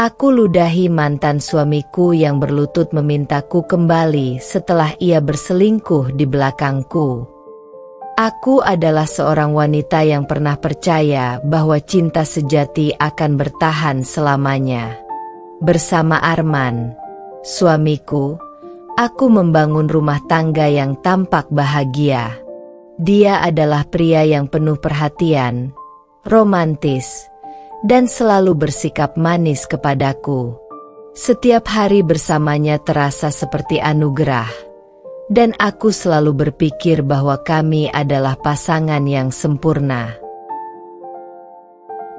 Aku ludahi mantan suamiku yang berlutut memintaku kembali setelah ia berselingkuh di belakangku. Aku adalah seorang wanita yang pernah percaya bahwa cinta sejati akan bertahan selamanya. Bersama Arman, suamiku, aku membangun rumah tangga yang tampak bahagia. Dia adalah pria yang penuh perhatian, romantis, dan selalu bersikap manis kepadaku. Setiap hari bersamanya terasa seperti anugerah, dan aku selalu berpikir bahwa kami adalah pasangan yang sempurna.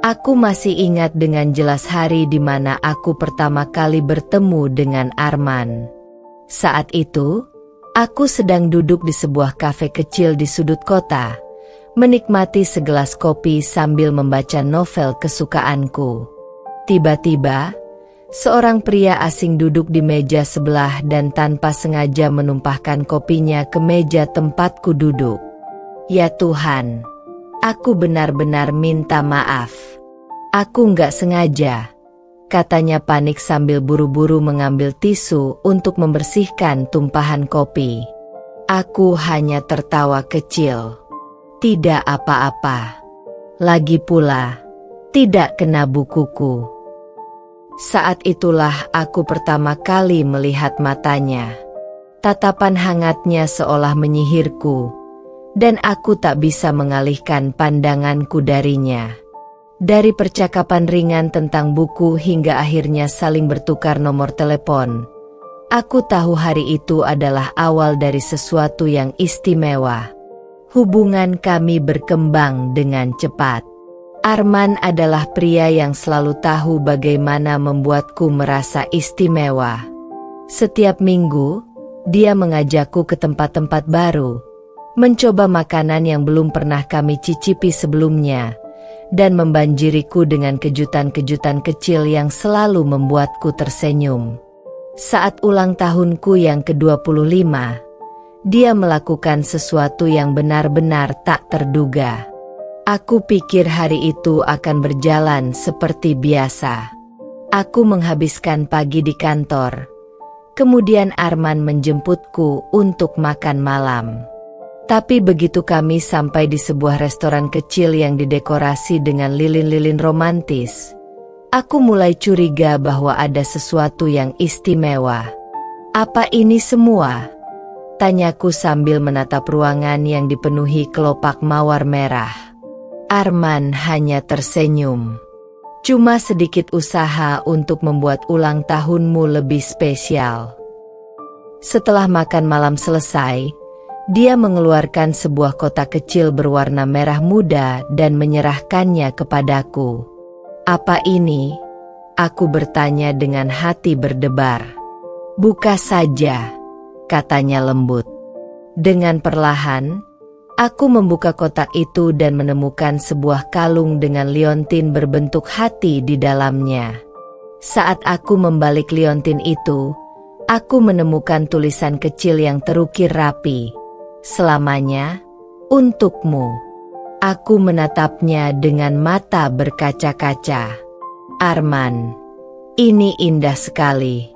Aku masih ingat dengan jelas hari di mana aku pertama kali bertemu dengan Arman. Saat itu, aku sedang duduk di sebuah kafe kecil di sudut kota, menikmati segelas kopi sambil membaca novel kesukaanku. Tiba-tiba, seorang pria asing duduk di meja sebelah dan tanpa sengaja menumpahkan kopinya ke meja tempatku duduk. Ya Tuhan, aku benar-benar minta maaf. Aku nggak sengaja, katanya panik sambil buru-buru mengambil tisu untuk membersihkan tumpahan kopi. Aku hanya tertawa kecil. Tidak apa-apa. Lagi pula, tidak kena bukuku. Saat itulah aku pertama kali melihat matanya. Tatapan hangatnya seolah menyihirku, dan aku tak bisa mengalihkan pandanganku darinya. Dari percakapan ringan tentang buku hingga akhirnya saling bertukar nomor telepon, aku tahu hari itu adalah awal dari sesuatu yang istimewa. Hubungan kami berkembang dengan cepat. Arman adalah pria yang selalu tahu bagaimana membuatku merasa istimewa. Setiap minggu, dia mengajakku ke tempat-tempat baru, mencoba makanan yang belum pernah kami cicipi sebelumnya, dan membanjiriku dengan kejutan-kejutan kecil yang selalu membuatku tersenyum. Saat ulang tahunku yang ke-25, dia melakukan sesuatu yang benar-benar tak terduga. Aku pikir hari itu akan berjalan seperti biasa. Aku menghabiskan pagi di kantor. Kemudian Arman menjemputku untuk makan malam. Tapi begitu kami sampai di sebuah restoran kecil yang didekorasi dengan lilin-lilin romantis, aku mulai curiga bahwa ada sesuatu yang istimewa. Apa ini semua? Tanyaku sambil menatap ruangan yang dipenuhi kelopak mawar merah. Arman hanya tersenyum. Cuma sedikit usaha untuk membuat ulang tahunmu lebih spesial. Setelah makan malam selesai, dia mengeluarkan sebuah kotak kecil berwarna merah muda dan menyerahkannya kepadaku. Apa ini? Aku bertanya dengan hati berdebar. Buka saja, katanya lembut. Dengan perlahan, aku membuka kotak itu dan menemukan sebuah kalung dengan liontin berbentuk hati di dalamnya. Saat aku membalik liontin itu, aku menemukan tulisan kecil yang terukir rapi. Selamanya, untukmu. Aku menatapnya dengan mata berkaca-kaca. Arman, ini indah sekali.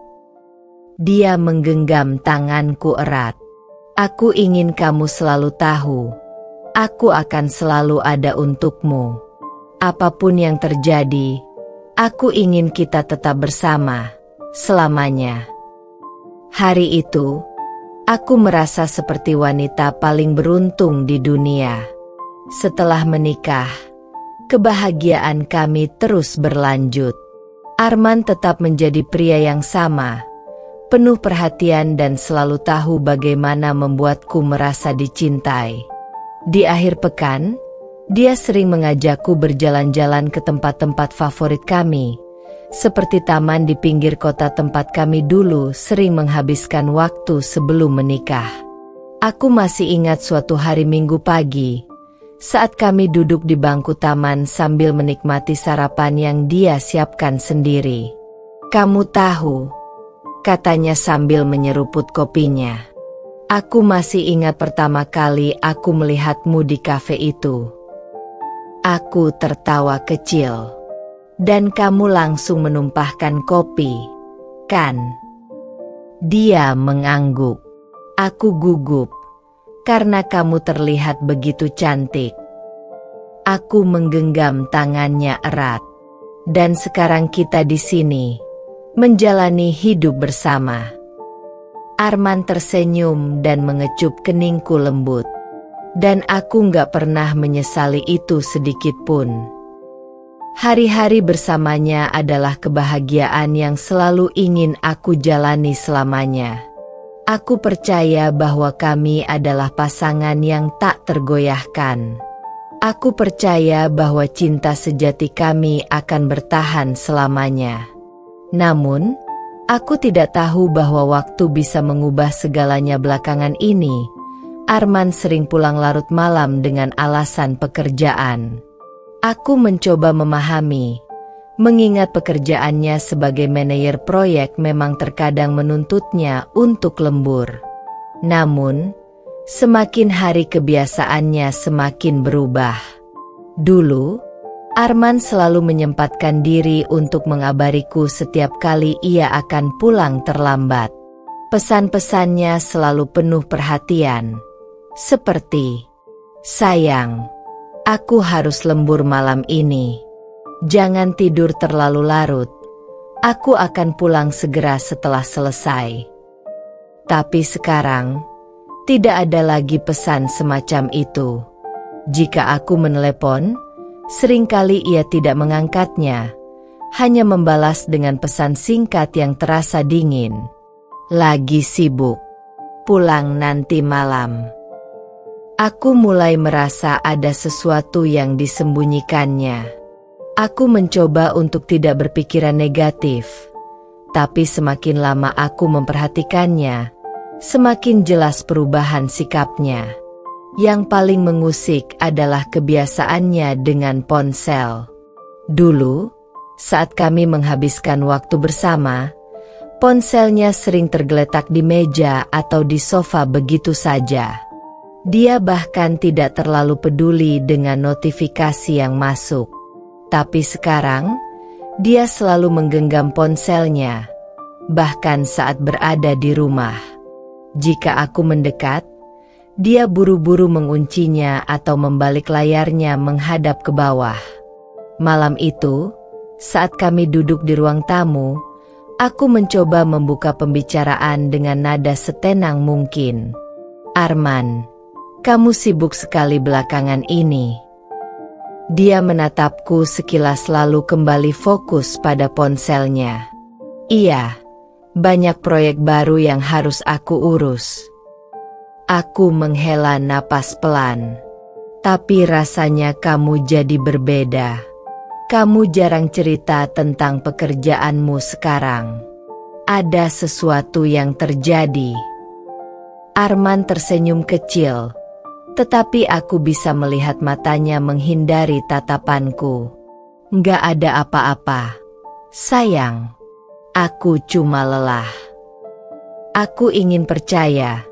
Dia menggenggam tanganku erat. Aku ingin kamu selalu tahu, aku akan selalu ada untukmu. Apapun yang terjadi, aku ingin kita tetap bersama, selamanya. Hari itu, aku merasa seperti wanita paling beruntung di dunia. Setelah menikah, kebahagiaan kami terus berlanjut. Arman tetap menjadi pria yang sama, penuh perhatian dan selalu tahu bagaimana membuatku merasa dicintai. Di akhir pekan, dia sering mengajakku berjalan-jalan ke tempat-tempat favorit kami, seperti taman di pinggir kota tempat kami dulu sering menghabiskan waktu sebelum menikah. Aku masih ingat suatu hari Minggu pagi, saat kami duduk di bangku taman sambil menikmati sarapan yang dia siapkan sendiri. Kamu tahu, katanya sambil menyeruput kopinya. Aku masih ingat pertama kali aku melihatmu di kafe itu. Aku tertawa kecil. Dan kamu langsung menumpahkan kopi, kan? Dia mengangguk. Aku gugup, karena kamu terlihat begitu cantik. Aku menggenggam tangannya erat. Dan sekarang kita di sini, menjalani hidup bersama. Arman tersenyum dan mengecup keningku lembut. Dan aku gak pernah menyesali itu sedikit pun. Hari-hari bersamanya adalah kebahagiaan yang selalu ingin aku jalani selamanya. Aku percaya bahwa kami adalah pasangan yang tak tergoyahkan. Aku percaya bahwa cinta sejati kami akan bertahan selamanya. Namun, aku tidak tahu bahwa waktu bisa mengubah segalanya belakangan ini. Arman sering pulang larut malam dengan alasan pekerjaan. Aku mencoba memahami, mengingat pekerjaannya sebagai manajer proyek memang terkadang menuntutnya untuk lembur. Namun, semakin hari kebiasaannya semakin berubah. Dulu, Arman selalu menyempatkan diri untuk mengabariku setiap kali ia akan pulang terlambat. Pesan-pesannya selalu penuh perhatian. Seperti, "Sayang, aku harus lembur malam ini. Jangan tidur terlalu larut. Aku akan pulang segera setelah selesai." Tapi sekarang, tidak ada lagi pesan semacam itu. Jika aku menelepon, seringkali ia tidak mengangkatnya, hanya membalas dengan pesan singkat yang terasa dingin. "Lagi sibuk. Pulang nanti malam." Aku mulai merasa ada sesuatu yang disembunyikannya. Aku mencoba untuk tidak berpikiran negatif, tapi semakin lama aku memperhatikannya, semakin jelas perubahan sikapnya. Yang paling mengusik adalah kebiasaannya dengan ponsel. Dulu, saat kami menghabiskan waktu bersama, ponselnya sering tergeletak di meja atau di sofa begitu saja. Dia bahkan tidak terlalu peduli dengan notifikasi yang masuk. Tapi sekarang, dia selalu menggenggam ponselnya, bahkan saat berada di rumah. Jika aku mendekat, dia buru-buru menguncinya atau membalik layarnya menghadap ke bawah. Malam itu, saat kami duduk di ruang tamu, aku mencoba membuka pembicaraan dengan nada setenang mungkin. "Arman, kamu sibuk sekali belakangan ini." Dia menatapku sekilas lalu kembali fokus pada ponselnya. "Iya, banyak proyek baru yang harus aku urus." Aku menghela napas pelan. "Tapi rasanya kamu jadi berbeda. Kamu jarang cerita tentang pekerjaanmu sekarang. Ada sesuatu yang terjadi." Arman tersenyum kecil. Tetapi aku bisa melihat matanya menghindari tatapanku. "Nggak ada apa-apa, sayang. Aku cuma lelah." Aku ingin percaya,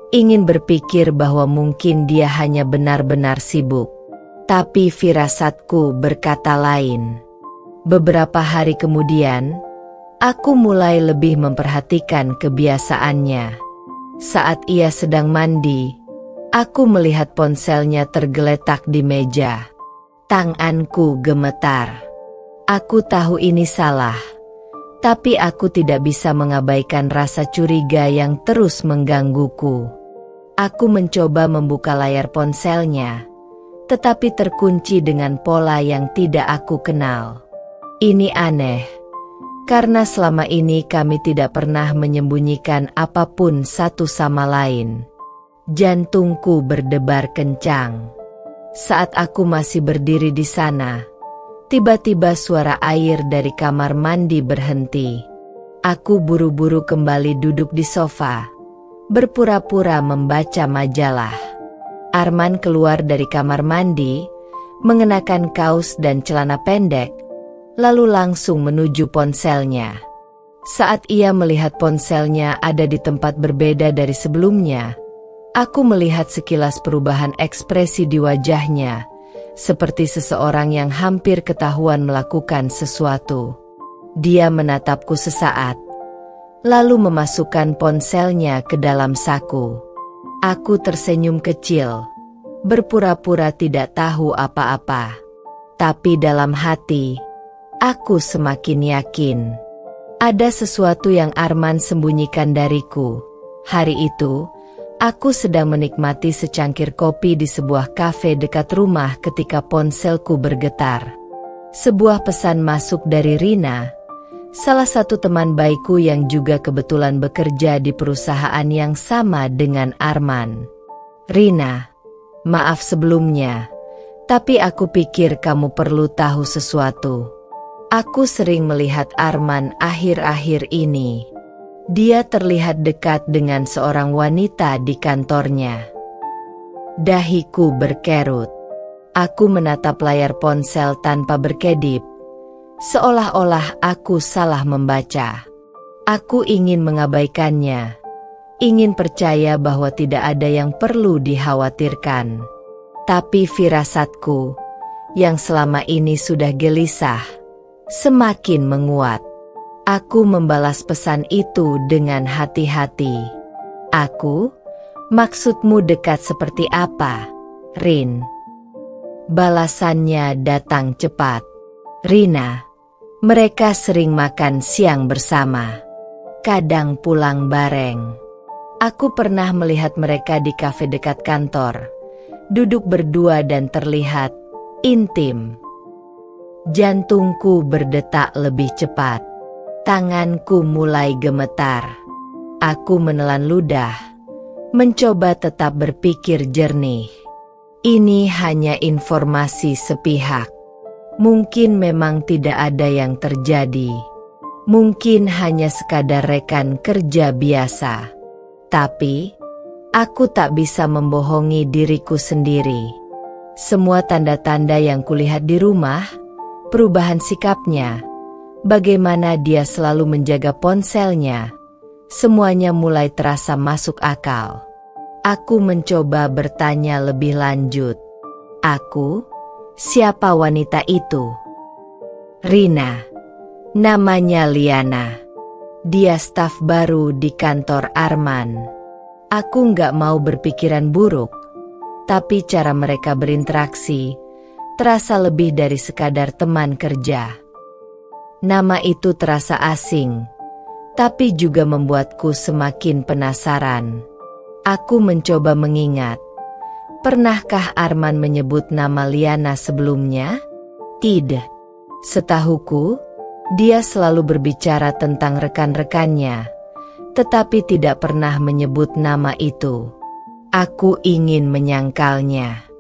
ingin berpikir bahwa mungkin dia hanya benar-benar sibuk. Tapi firasatku berkata lain. Beberapa hari kemudian, aku mulai lebih memperhatikan kebiasaannya. Saat ia sedang mandi, aku melihat ponselnya tergeletak di meja. Tanganku gemetar. Aku tahu ini salah, tapi aku tidak bisa mengabaikan rasa curiga yang terus menggangguku. Aku mencoba membuka layar ponselnya, tetapi terkunci dengan pola yang tidak aku kenal. Ini aneh, karena selama ini kami tidak pernah menyembunyikan apapun satu sama lain. Jantungku berdebar kencang. Saat aku masih berdiri di sana, tiba-tiba suara air dari kamar mandi berhenti. Aku buru-buru kembali duduk di sofa, berpura-pura membaca majalah. Arman keluar dari kamar mandi, mengenakan kaos dan celana pendek, lalu langsung menuju ponselnya. Saat ia melihat ponselnya ada di tempat berbeda dari sebelumnya, aku melihat sekilas perubahan ekspresi di wajahnya, seperti seseorang yang hampir ketahuan melakukan sesuatu. Dia menatapku sesaat, lalu memasukkan ponselnya ke dalam saku. Aku tersenyum kecil, berpura-pura tidak tahu apa-apa. Tapi dalam hati, aku semakin yakin. Ada sesuatu yang Arman sembunyikan dariku. Hari itu, aku sedang menikmati secangkir kopi di sebuah kafe dekat rumah ketika ponselku bergetar. Sebuah pesan masuk dari Rina, salah satu teman baikku yang juga kebetulan bekerja di perusahaan yang sama dengan Arman. Rina, maaf sebelumnya, tapi aku pikir kamu perlu tahu sesuatu. Aku sering melihat Arman akhir-akhir ini. Dia terlihat dekat dengan seorang wanita di kantornya. Dahiku berkerut. Aku menatap layar ponsel tanpa berkedip, seolah-olah aku salah membaca. Aku ingin mengabaikannya, ingin percaya bahwa tidak ada yang perlu dikhawatirkan. Tapi firasatku, yang selama ini sudah gelisah, semakin menguat. Aku membalas pesan itu dengan hati-hati. Aku, maksudmu dekat seperti apa, Rin? Balasannya datang cepat. Rina, mereka sering makan siang bersama. Kadang pulang bareng. Aku pernah melihat mereka di kafe dekat kantor, duduk berdua dan terlihat intim. Jantungku berdetak lebih cepat. Tanganku mulai gemetar. Aku menelan ludah, mencoba tetap berpikir jernih. Ini hanya informasi sepihak. Mungkin memang tidak ada yang terjadi. Mungkin hanya sekadar rekan kerja biasa. Tapi, aku tak bisa membohongi diriku sendiri. Semua tanda-tanda yang kulihat di rumah, perubahan sikapnya, bagaimana dia selalu menjaga ponselnya, semuanya mulai terasa masuk akal. Aku mencoba bertanya lebih lanjut. Aku, siapa wanita itu? Rina, namanya Liana. Dia staf baru di kantor Arman. Aku nggak mau berpikiran buruk, tapi cara mereka berinteraksi terasa lebih dari sekadar teman kerja. Nama itu terasa asing, tapi juga membuatku semakin penasaran. Aku mencoba mengingat. Pernahkah Arman menyebut nama Liana sebelumnya? Tidak. Setahuku, dia selalu berbicara tentang rekan-rekannya, tetapi tidak pernah menyebut nama itu. Aku ingin menyangkalnya.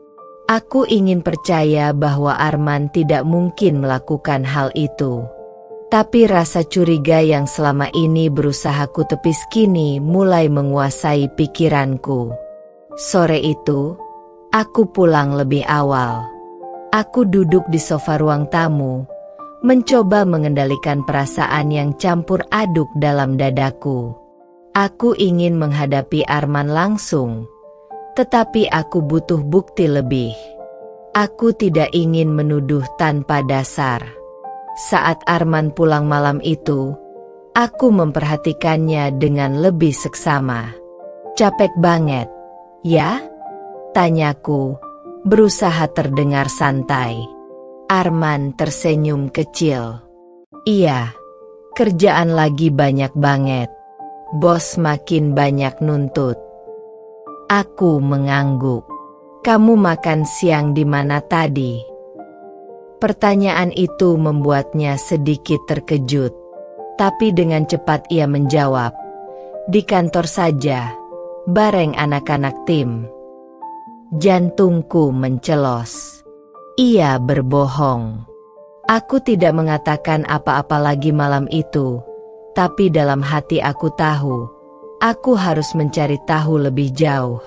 Aku ingin percaya bahwa Arman tidak mungkin melakukan hal itu. Tapi rasa curiga yang selama ini berusaha kutepis kini mulai menguasai pikiranku. Sore itu, aku pulang lebih awal. Aku duduk di sofa ruang tamu, mencoba mengendalikan perasaan yang campur aduk dalam dadaku. Aku ingin menghadapi Arman langsung, tetapi aku butuh bukti lebih. Aku tidak ingin menuduh tanpa dasar. Saat Arman pulang malam itu, aku memperhatikannya dengan lebih seksama. Capek banget, ya? Tanyaku, berusaha terdengar santai. Arman tersenyum kecil. Iya, kerjaan lagi banyak banget. Bos makin banyak nuntut. Aku mengangguk. Kamu makan siang di mana tadi? Pertanyaan itu membuatnya sedikit terkejut. Tapi dengan cepat ia menjawab, di kantor saja, bareng anak-anak tim. Jantungku mencelos. Ia berbohong. Aku tidak mengatakan apa-apa lagi malam itu, tapi dalam hati aku tahu, aku harus mencari tahu lebih jauh.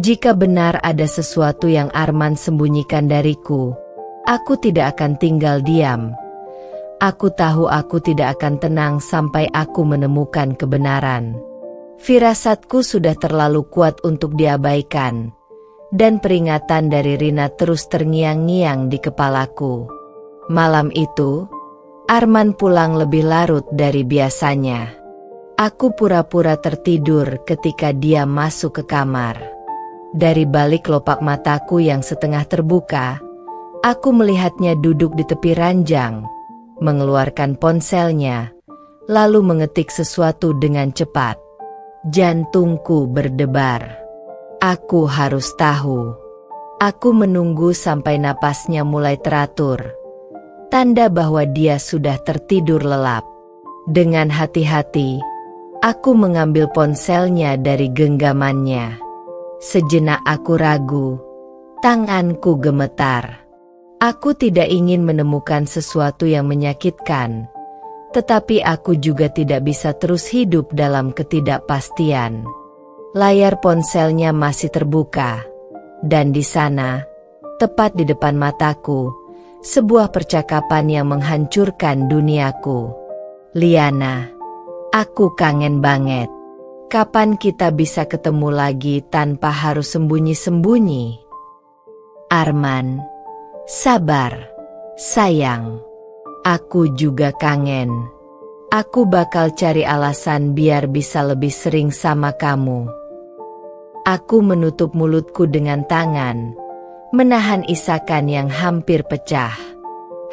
Jika benar ada sesuatu yang Arman sembunyikan dariku, aku tidak akan tinggal diam. Aku tahu aku tidak akan tenang sampai aku menemukan kebenaran. Firasatku sudah terlalu kuat untuk diabaikan. dan peringatan dari Rina terus terngiang-ngiang di kepalaku. Malam itu, Arman pulang lebih larut dari biasanya. Aku pura-pura tertidur ketika dia masuk ke kamar. Dari balik kelopak mataku yang setengah terbuka, aku melihatnya duduk di tepi ranjang, mengeluarkan ponselnya, lalu mengetik sesuatu dengan cepat. Jantungku berdebar. Aku harus tahu. Aku menunggu sampai napasnya mulai teratur. Tanda bahwa dia sudah tertidur lelap. Dengan hati-hati, aku mengambil ponselnya dari genggamannya. Sejenak aku ragu. Tanganku gemetar. Aku tidak ingin menemukan sesuatu yang menyakitkan. Tetapi aku juga tidak bisa terus hidup dalam ketidakpastian. Layar ponselnya masih terbuka. Dan di sana, tepat di depan mataku, sebuah percakapan yang menghancurkan duniaku. Liana, aku kangen banget. Kapan kita bisa ketemu lagi tanpa harus sembunyi-sembunyi? Arman, sabar, sayang. Aku juga kangen. Aku bakal cari alasan biar bisa lebih sering sama kamu. Aku menutup mulutku dengan tangan, menahan isakan yang hampir pecah.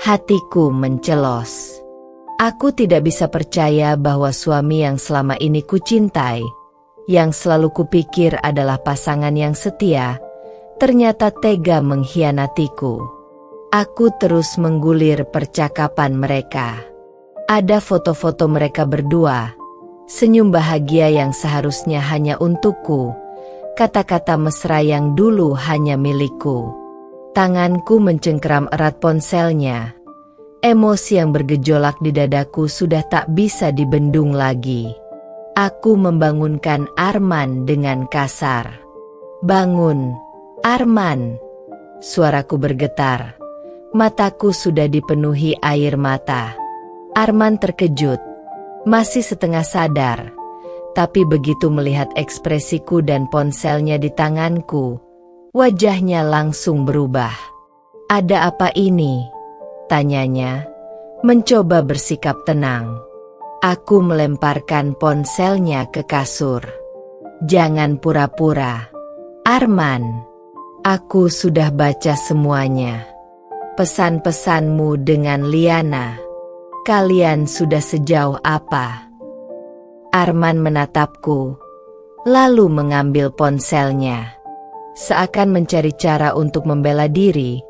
Hatiku mencelos. Aku tidak bisa percaya bahwa suami yang selama ini kucintai, yang selalu kupikir adalah pasangan yang setia, ternyata tega mengkhianatiku. Aku terus menggulir percakapan mereka. Ada foto-foto mereka berdua, senyum bahagia yang seharusnya hanya untukku, kata-kata mesra yang dulu hanya milikku. Tanganku mencengkeram erat ponselnya. Emosi yang bergejolak di dadaku sudah tak bisa dibendung lagi. Aku membangunkan Arman dengan kasar. "Bangun, Arman!" Suaraku bergetar. Mataku sudah dipenuhi air mata. Arman terkejut, masih setengah sadar. Tapi begitu melihat ekspresiku dan ponselnya di tanganku, wajahnya langsung berubah. "Ada apa ini?" tanyanya, mencoba bersikap tenang. Aku melemparkan ponselnya ke kasur. "Jangan pura-pura, Arman. Aku sudah baca semuanya. Pesan-pesanmu dengan Liana. Kalian sudah sejauh apa?" Arman menatapku, lalu mengambil ponselnya. Seakan mencari cara untuk membela diri,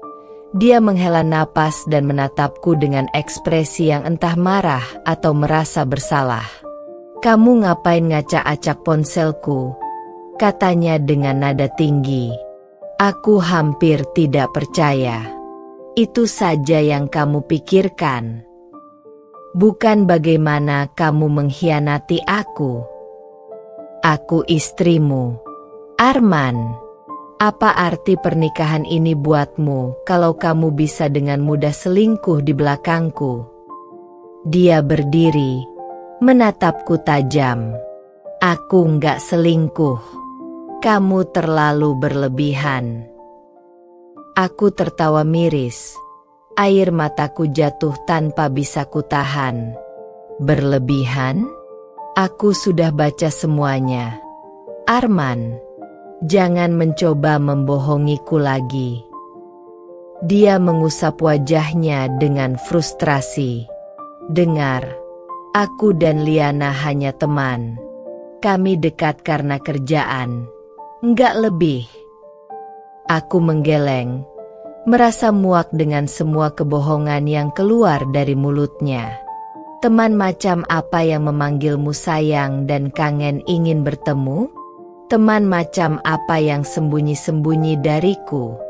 dia menghela napas dan menatapku dengan ekspresi yang entah marah atau merasa bersalah. "Kamu ngapain ngacak-acak ponselku?" katanya dengan nada tinggi. Aku hampir tidak percaya. "Itu saja yang kamu pikirkan? Bukan bagaimana kamu mengkhianati aku? Aku istrimu, Arman. Apa arti pernikahan ini buatmu kalau kamu bisa dengan mudah selingkuh di belakangku?" Dia berdiri, menatapku tajam. "Aku nggak selingkuh. Kamu terlalu berlebihan." Aku tertawa miris. Air mataku jatuh tanpa bisa kutahan. "Berlebihan? Aku sudah baca semuanya. Arman, jangan mencoba membohongiku lagi." Dia mengusap wajahnya dengan frustrasi. "Dengar, aku dan Liana hanya teman. Kami dekat karena kerjaan, nggak lebih." Aku menggeleng, merasa muak dengan semua kebohongan yang keluar dari mulutnya. Teman macam apa yang memanggilmu sayang dan kangen ingin bertemu? Teman macam apa yang sembunyi-sembunyi dariku?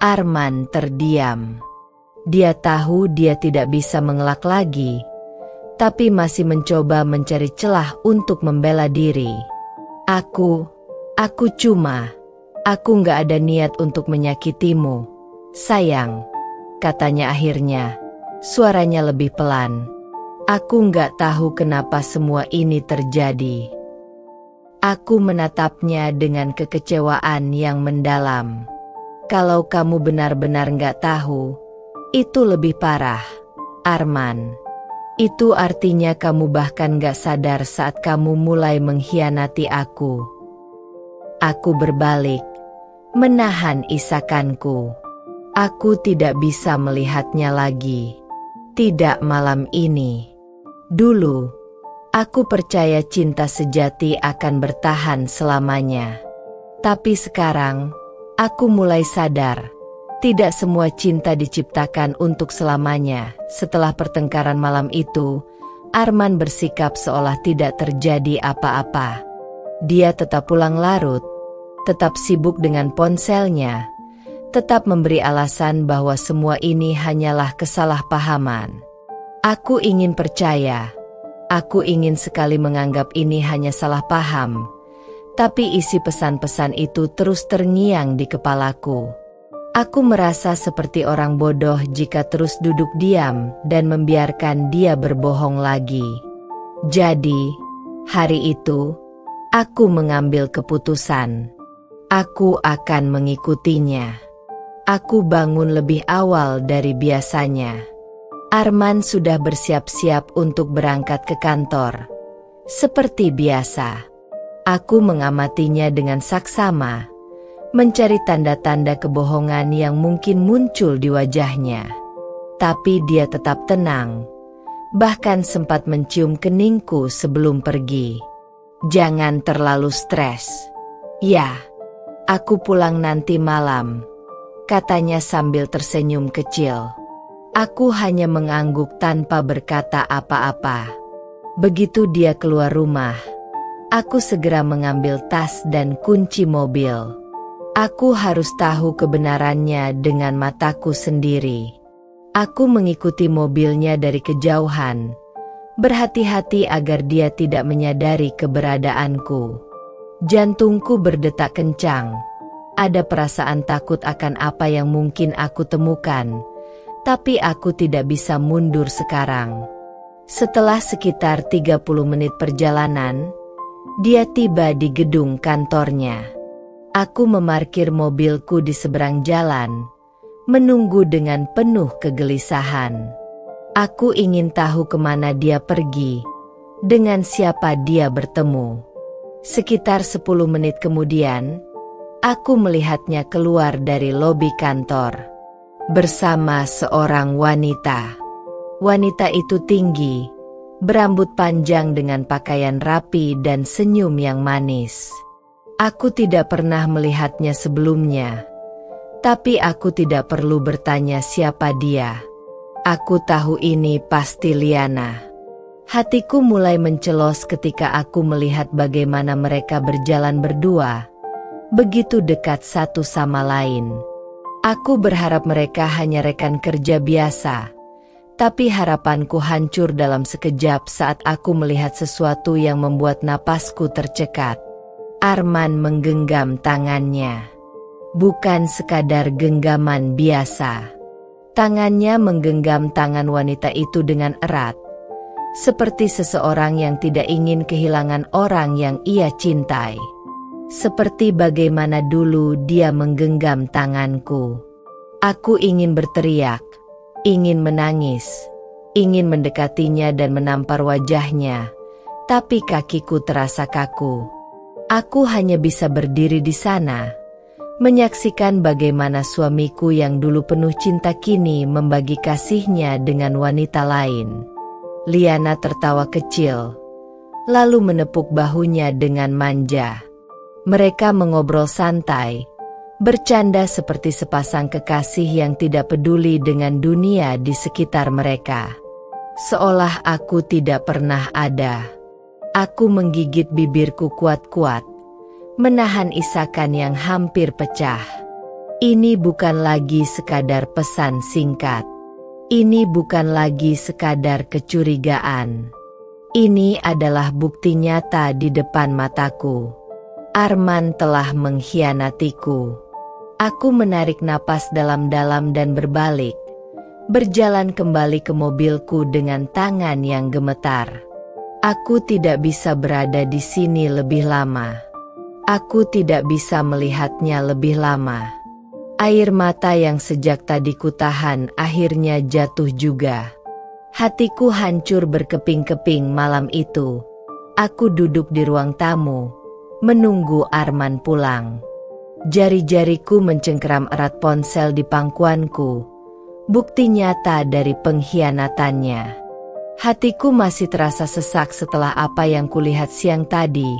Arman terdiam. Dia tahu dia tidak bisa mengelak lagi, tapi masih mencoba mencari celah untuk membela diri. Aku nggak ada niat untuk menyakitimu, sayang," katanya akhirnya. Suaranya lebih pelan. "Aku nggak tahu kenapa semua ini terjadi. Aku menatapnya dengan kekecewaan yang mendalam. Kalau kamu benar-benar nggak tahu, itu lebih parah, Arman. Itu artinya kamu bahkan nggak sadar saat kamu mulai mengkhianati aku. Aku berbalik, menahan isakanku. Aku tidak bisa melihatnya lagi. Tidak malam ini. Dulu, aku percaya cinta sejati akan bertahan selamanya. Tapi sekarang, aku mulai sadar, tidak semua cinta diciptakan untuk selamanya. Setelah pertengkaran malam itu, Arman bersikap seolah tidak terjadi apa-apa. Dia tetap pulang larut, tetap sibuk dengan ponselnya, tetap memberi alasan bahwa semua ini hanyalah kesalahpahaman. Aku ingin percaya. Aku ingin sekali menganggap ini hanya salah paham. Tapi isi pesan-pesan itu terus terngiang di kepalaku. Aku merasa seperti orang bodoh jika terus duduk diam dan membiarkan dia berbohong lagi. Jadi, hari itu, aku mengambil keputusan. Aku akan mengikutinya. Aku bangun lebih awal dari biasanya. Arman sudah bersiap-siap untuk berangkat ke kantor. Seperti biasa, aku mengamatinya dengan saksama, mencari tanda-tanda kebohongan yang mungkin muncul di wajahnya. Tapi dia tetap tenang, bahkan sempat mencium keningku sebelum pergi. Jangan terlalu stres. Ya, aku pulang nanti malam, katanya sambil tersenyum kecil. Aku hanya mengangguk tanpa berkata apa-apa. Begitu dia keluar rumah, aku segera mengambil tas dan kunci mobil. Aku harus tahu kebenarannya dengan mataku sendiri. Aku mengikuti mobilnya dari kejauhan, berhati-hati agar dia tidak menyadari keberadaanku. Jantungku berdetak kencang. Ada perasaan takut akan apa yang mungkin aku temukan, tapi aku tidak bisa mundur sekarang. Setelah sekitar 30 menit perjalanan, dia tiba di gedung kantornya. Aku memarkir mobilku di seberang jalan, menunggu dengan penuh kegelisahan. Aku ingin tahu kemana dia pergi, dengan siapa dia bertemu. Sekitar 10 menit kemudian, aku melihatnya keluar dari lobi kantor bersama seorang wanita. Wanita itu tinggi, berambut panjang dengan pakaian rapi dan senyum yang manis. Aku tidak pernah melihatnya sebelumnya, tapi aku tidak perlu bertanya siapa dia. Aku tahu ini pasti Liana. Hatiku mulai mencelos ketika aku melihat bagaimana mereka berjalan berdua, begitu dekat satu sama lain. Aku berharap mereka hanya rekan kerja biasa, tapi harapanku hancur dalam sekejap saat aku melihat sesuatu yang membuat napasku tercekat. Arman menggenggam tangannya. Bukan sekadar genggaman biasa. Tangannya menggenggam tangan wanita itu dengan erat, seperti seseorang yang tidak ingin kehilangan orang yang ia cintai. Seperti bagaimana dulu dia menggenggam tanganku. Aku ingin berteriak, ingin menangis, ingin mendekatinya dan menampar wajahnya, tapi kakiku terasa kaku. Aku hanya bisa berdiri di sana, menyaksikan bagaimana suamiku yang dulu penuh cinta kini membagi kasihnya dengan wanita lain. Liana tertawa kecil, lalu menepuk bahunya dengan manja. Mereka mengobrol santai, bercanda seperti sepasang kekasih yang tidak peduli dengan dunia di sekitar mereka. Seolah aku tidak pernah ada. Aku menggigit bibirku kuat-kuat, menahan isakan yang hampir pecah. Ini bukan lagi sekadar pesan singkat. Ini bukan lagi sekadar kecurigaan. Ini adalah bukti nyata di depan mataku. Arman telah mengkhianatiku. Aku menarik napas dalam-dalam dan berbalik, berjalan kembali ke mobilku dengan tangan yang gemetar. Aku tidak bisa berada di sini lebih lama. Aku tidak bisa melihatnya lebih lama. Air mata yang sejak tadi kutahan akhirnya jatuh juga. Hatiku hancur berkeping-keping malam itu. Aku duduk di ruang tamu, menunggu Arman pulang. Jari-jariku mencengkeram erat ponsel di pangkuanku, bukti nyata dari pengkhianatannya. Hatiku masih terasa sesak setelah apa yang kulihat siang tadi.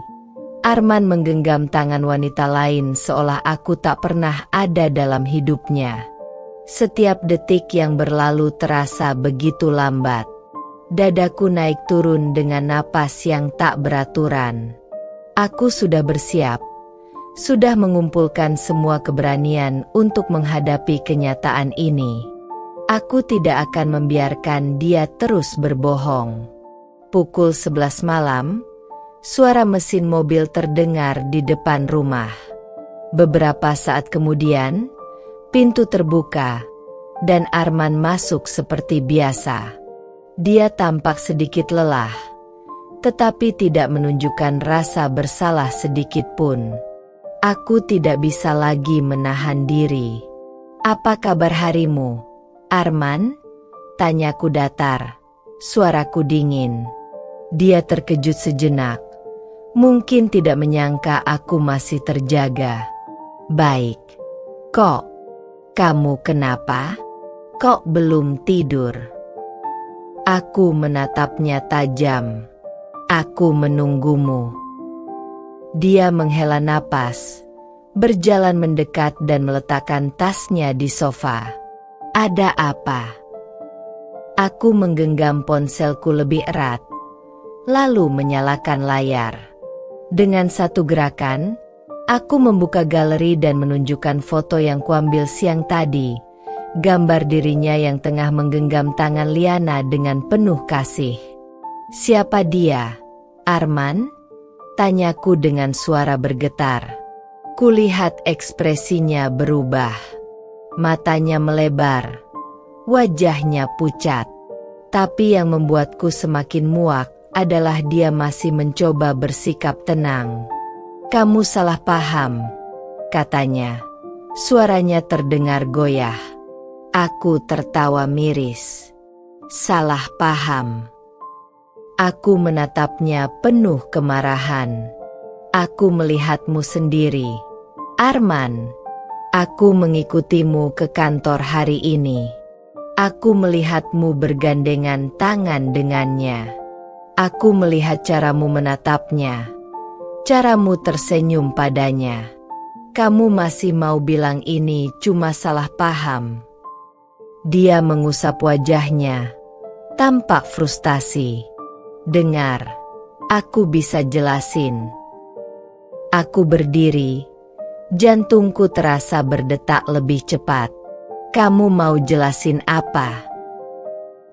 Arman menggenggam tangan wanita lain seolah aku tak pernah ada dalam hidupnya. Setiap detik yang berlalu terasa begitu lambat. Dadaku naik turun dengan napas yang tak beraturan. Aku sudah bersiap, sudah mengumpulkan semua keberanian untuk menghadapi kenyataan ini. Aku tidak akan membiarkan dia terus berbohong. Pukul 11 malam, suara mesin mobil terdengar di depan rumah. Beberapa saat kemudian, pintu terbuka, dan Arman masuk seperti biasa. Dia tampak sedikit lelah, tetapi tidak menunjukkan rasa bersalah sedikit pun. Aku tidak bisa lagi menahan diri. "Apa kabar harimu, Arman?" tanyaku datar, suaraku dingin. Dia terkejut sejenak, mungkin tidak menyangka aku masih terjaga. "Baik. Kok, kamu kenapa? Kok belum tidur?" Aku menatapnya tajam. "Aku menunggumu." Dia menghela napas, berjalan mendekat dan meletakkan tasnya di sofa. "Ada apa?" Aku menggenggam ponselku lebih erat, lalu menyalakan layar. Dengan satu gerakan, aku membuka galeri dan menunjukkan foto yang kuambil siang tadi. Gambar dirinya yang tengah menggenggam tangan Liana dengan penuh kasih. "Siapa dia, Arman?" tanyaku dengan suara bergetar. Kulihat ekspresinya berubah. Matanya melebar, wajahnya pucat. Tapi yang membuatku semakin muak adalah dia masih mencoba bersikap tenang. "Kamu salah paham," katanya. Suaranya terdengar goyah. Aku tertawa miris. "Salah paham?" Aku menatapnya penuh kemarahan. "Aku melihatmu sendiri, Arman. Aku mengikutimu ke kantor hari ini. Aku melihatmu bergandengan tangan dengannya. Aku melihat caramu menatapnya, caramu tersenyum padanya. Kamu masih mau bilang ini cuma salah paham?" Dia mengusap wajahnya, tampak frustasi. "Dengar, aku bisa jelasin." Aku berdiri, jantungku terasa berdetak lebih cepat. "Kamu mau jelasin apa?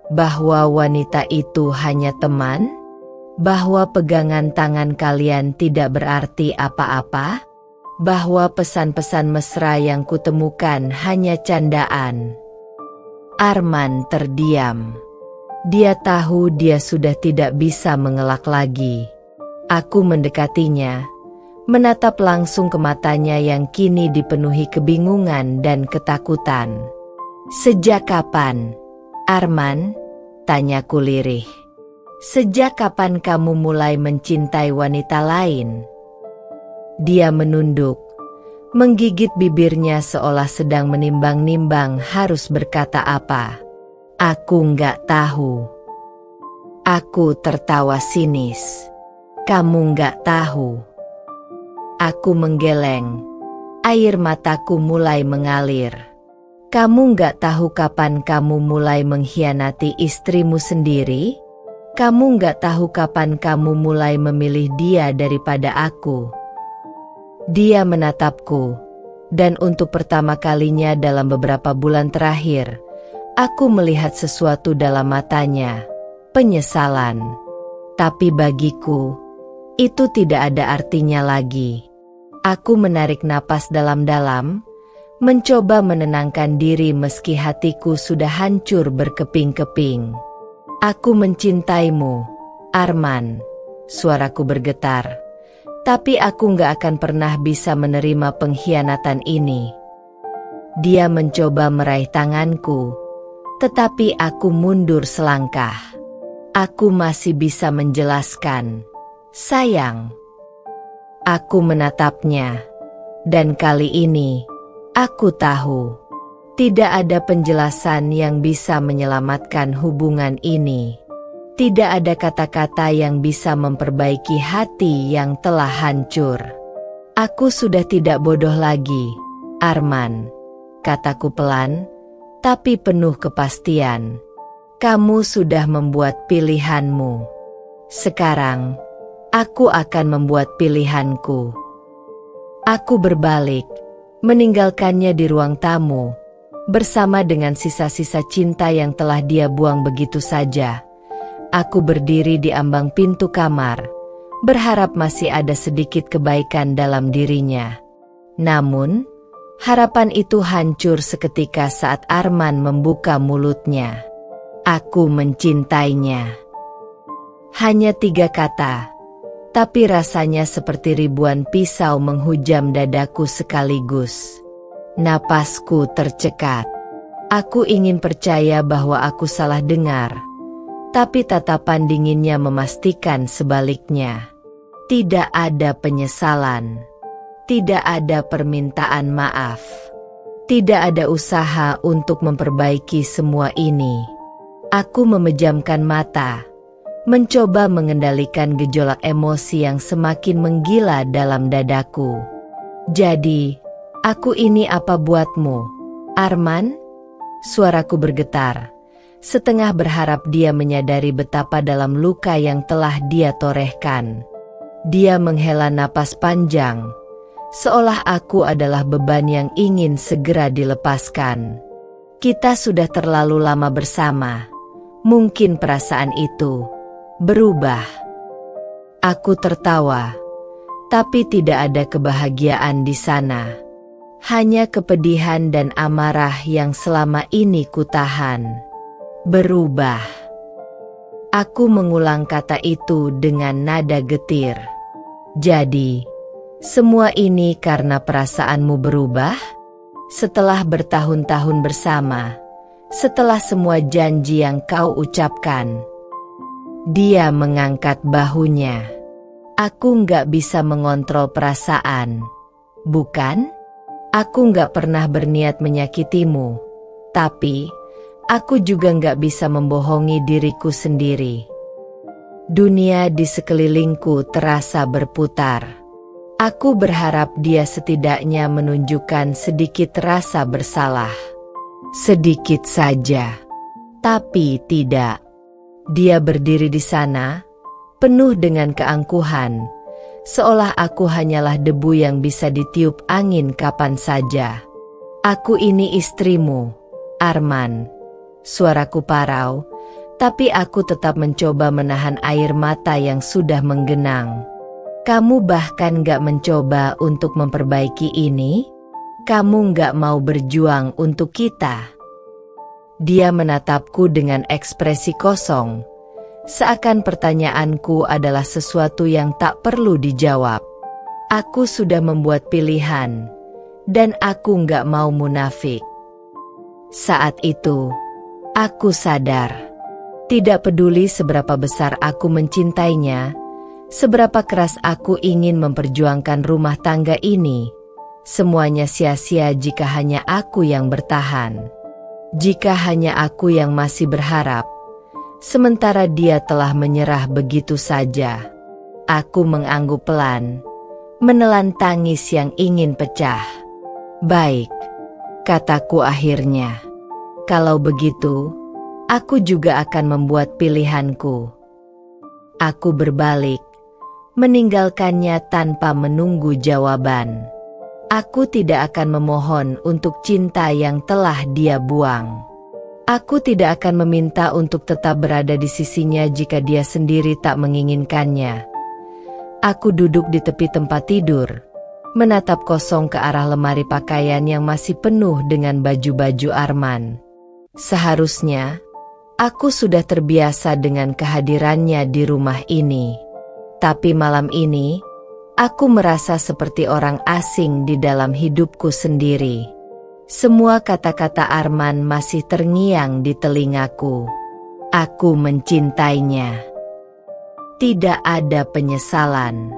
Bahwa wanita itu hanya teman? Bahwa pegangan tangan kalian tidak berarti apa-apa? Bahwa pesan-pesan mesra yang kutemukan hanya candaan?" Arman terdiam. Dia tahu dia sudah tidak bisa mengelak lagi. Aku mendekatinya, menatap langsung ke matanya yang kini dipenuhi kebingungan dan ketakutan. "Sejak kapan, Arman?" tanyaku lirih. "Sejak kapan kamu mulai mencintai wanita lain?" Dia menunduk, menggigit bibirnya seolah sedang menimbang-nimbang harus berkata apa. "Aku nggak tahu." Aku tertawa sinis. "Kamu nggak tahu?" Aku menggeleng. Air mataku mulai mengalir. "Kamu nggak tahu kapan kamu mulai mengkhianati istrimu sendiri? Kamu nggak tahu kapan kamu mulai memilih dia daripada aku?" Dia menatapku, dan untuk pertama kalinya dalam beberapa bulan terakhir, aku melihat sesuatu dalam matanya, penyesalan. Tapi bagiku, itu tidak ada artinya lagi. Aku menarik napas dalam-dalam, mencoba menenangkan diri meski hatiku sudah hancur berkeping-keping. "Aku mencintaimu, Arman, suaraku bergetar. Tapi aku gak akan pernah bisa menerima pengkhianatan ini. Dia mencoba meraih tanganku, tetapi aku mundur selangkah. Aku masih bisa menjelaskan. Sayang. Aku menatapnya. Dan kali ini, aku tahu. Tidak ada penjelasan yang bisa menyelamatkan hubungan ini. Tidak ada kata-kata yang bisa memperbaiki hati yang telah hancur. Aku sudah tidak bodoh lagi, Arman, kataku pelan, tapi penuh kepastian. Kamu sudah membuat pilihanmu. Sekarang, aku akan membuat pilihanku. Aku berbalik, meninggalkannya di ruang tamu, bersama dengan sisa-sisa cinta yang telah dia buang begitu saja. Aku berdiri di ambang pintu kamar, berharap masih ada sedikit kebaikan dalam dirinya. Namun, harapan itu hancur seketika saat Arman membuka mulutnya. Aku mencintainya. Hanya 3 kata, tapi rasanya seperti ribuan pisau menghujam dadaku sekaligus. Napasku tercekat. Aku ingin percaya bahwa aku salah dengar. Tapi tatapan dinginnya memastikan sebaliknya. Tidak ada penyesalan. Tidak ada permintaan maaf. Tidak ada usaha untuk memperbaiki semua ini. Aku memejamkan mata, mencoba mengendalikan gejolak emosi yang semakin menggila dalam dadaku. Jadi, aku ini apa buatmu, Arman? Suaraku bergetar. Setengah berharap dia menyadari betapa dalam luka yang telah dia torehkan. Dia menghela napas panjang, seolah aku adalah beban yang ingin segera dilepaskan. Kita sudah terlalu lama bersama. Mungkin perasaan itu berubah. Aku tertawa, tapi tidak ada kebahagiaan di sana. Hanya kepedihan dan amarah yang selama ini kutahan. Berubah. Aku mengulang kata itu dengan nada getir. Jadi, semua ini karena perasaanmu berubah? Setelah bertahun-tahun bersama, setelah semua janji yang kau ucapkan. Dia mengangkat bahunya. Aku nggak bisa mengontrol perasaan, bukan? Aku nggak pernah berniat menyakitimu, tapi aku juga nggak bisa membohongi diriku sendiri. Dunia di sekelilingku terasa berputar. Aku berharap dia setidaknya menunjukkan sedikit rasa bersalah. Sedikit saja. Tapi tidak. Dia berdiri di sana, penuh dengan keangkuhan, seolah aku hanyalah debu yang bisa ditiup angin kapan saja. Aku ini istrimu, Arman. Suaraku parau, tapi aku tetap mencoba menahan air mata yang sudah menggenang. Kamu bahkan gak mencoba untuk memperbaiki ini? Kamu gak mau berjuang untuk kita? Dia menatapku dengan ekspresi kosong, seakan pertanyaanku adalah sesuatu yang tak perlu dijawab. Aku sudah membuat pilihan, dan aku gak mau munafik. Saat itu, aku sadar, tidak peduli seberapa besar aku mencintainya, seberapa keras aku ingin memperjuangkan rumah tangga ini, semuanya sia-sia jika hanya aku yang bertahan. Jika hanya aku yang masih berharap, sementara dia telah menyerah begitu saja. Aku mengangguk pelan, menelan tangis yang ingin pecah. Baik, kataku akhirnya. Kalau begitu, aku juga akan membuat pilihanku. Aku berbalik, meninggalkannya tanpa menunggu jawaban. Aku tidak akan memohon untuk cinta yang telah dia buang. Aku tidak akan meminta untuk tetap berada di sisinya jika dia sendiri tak menginginkannya. Aku duduk di tepi tempat tidur, menatap kosong ke arah lemari pakaian yang masih penuh dengan baju-baju Arman. Seharusnya, Aku sudah terbiasa dengan kehadirannya di rumah ini. Tapi malam ini, aku merasa seperti orang asing di dalam hidupku sendiri. Semua kata-kata Arman masih terngiang di telingaku. Aku mencintainya. Tidak ada penyesalan.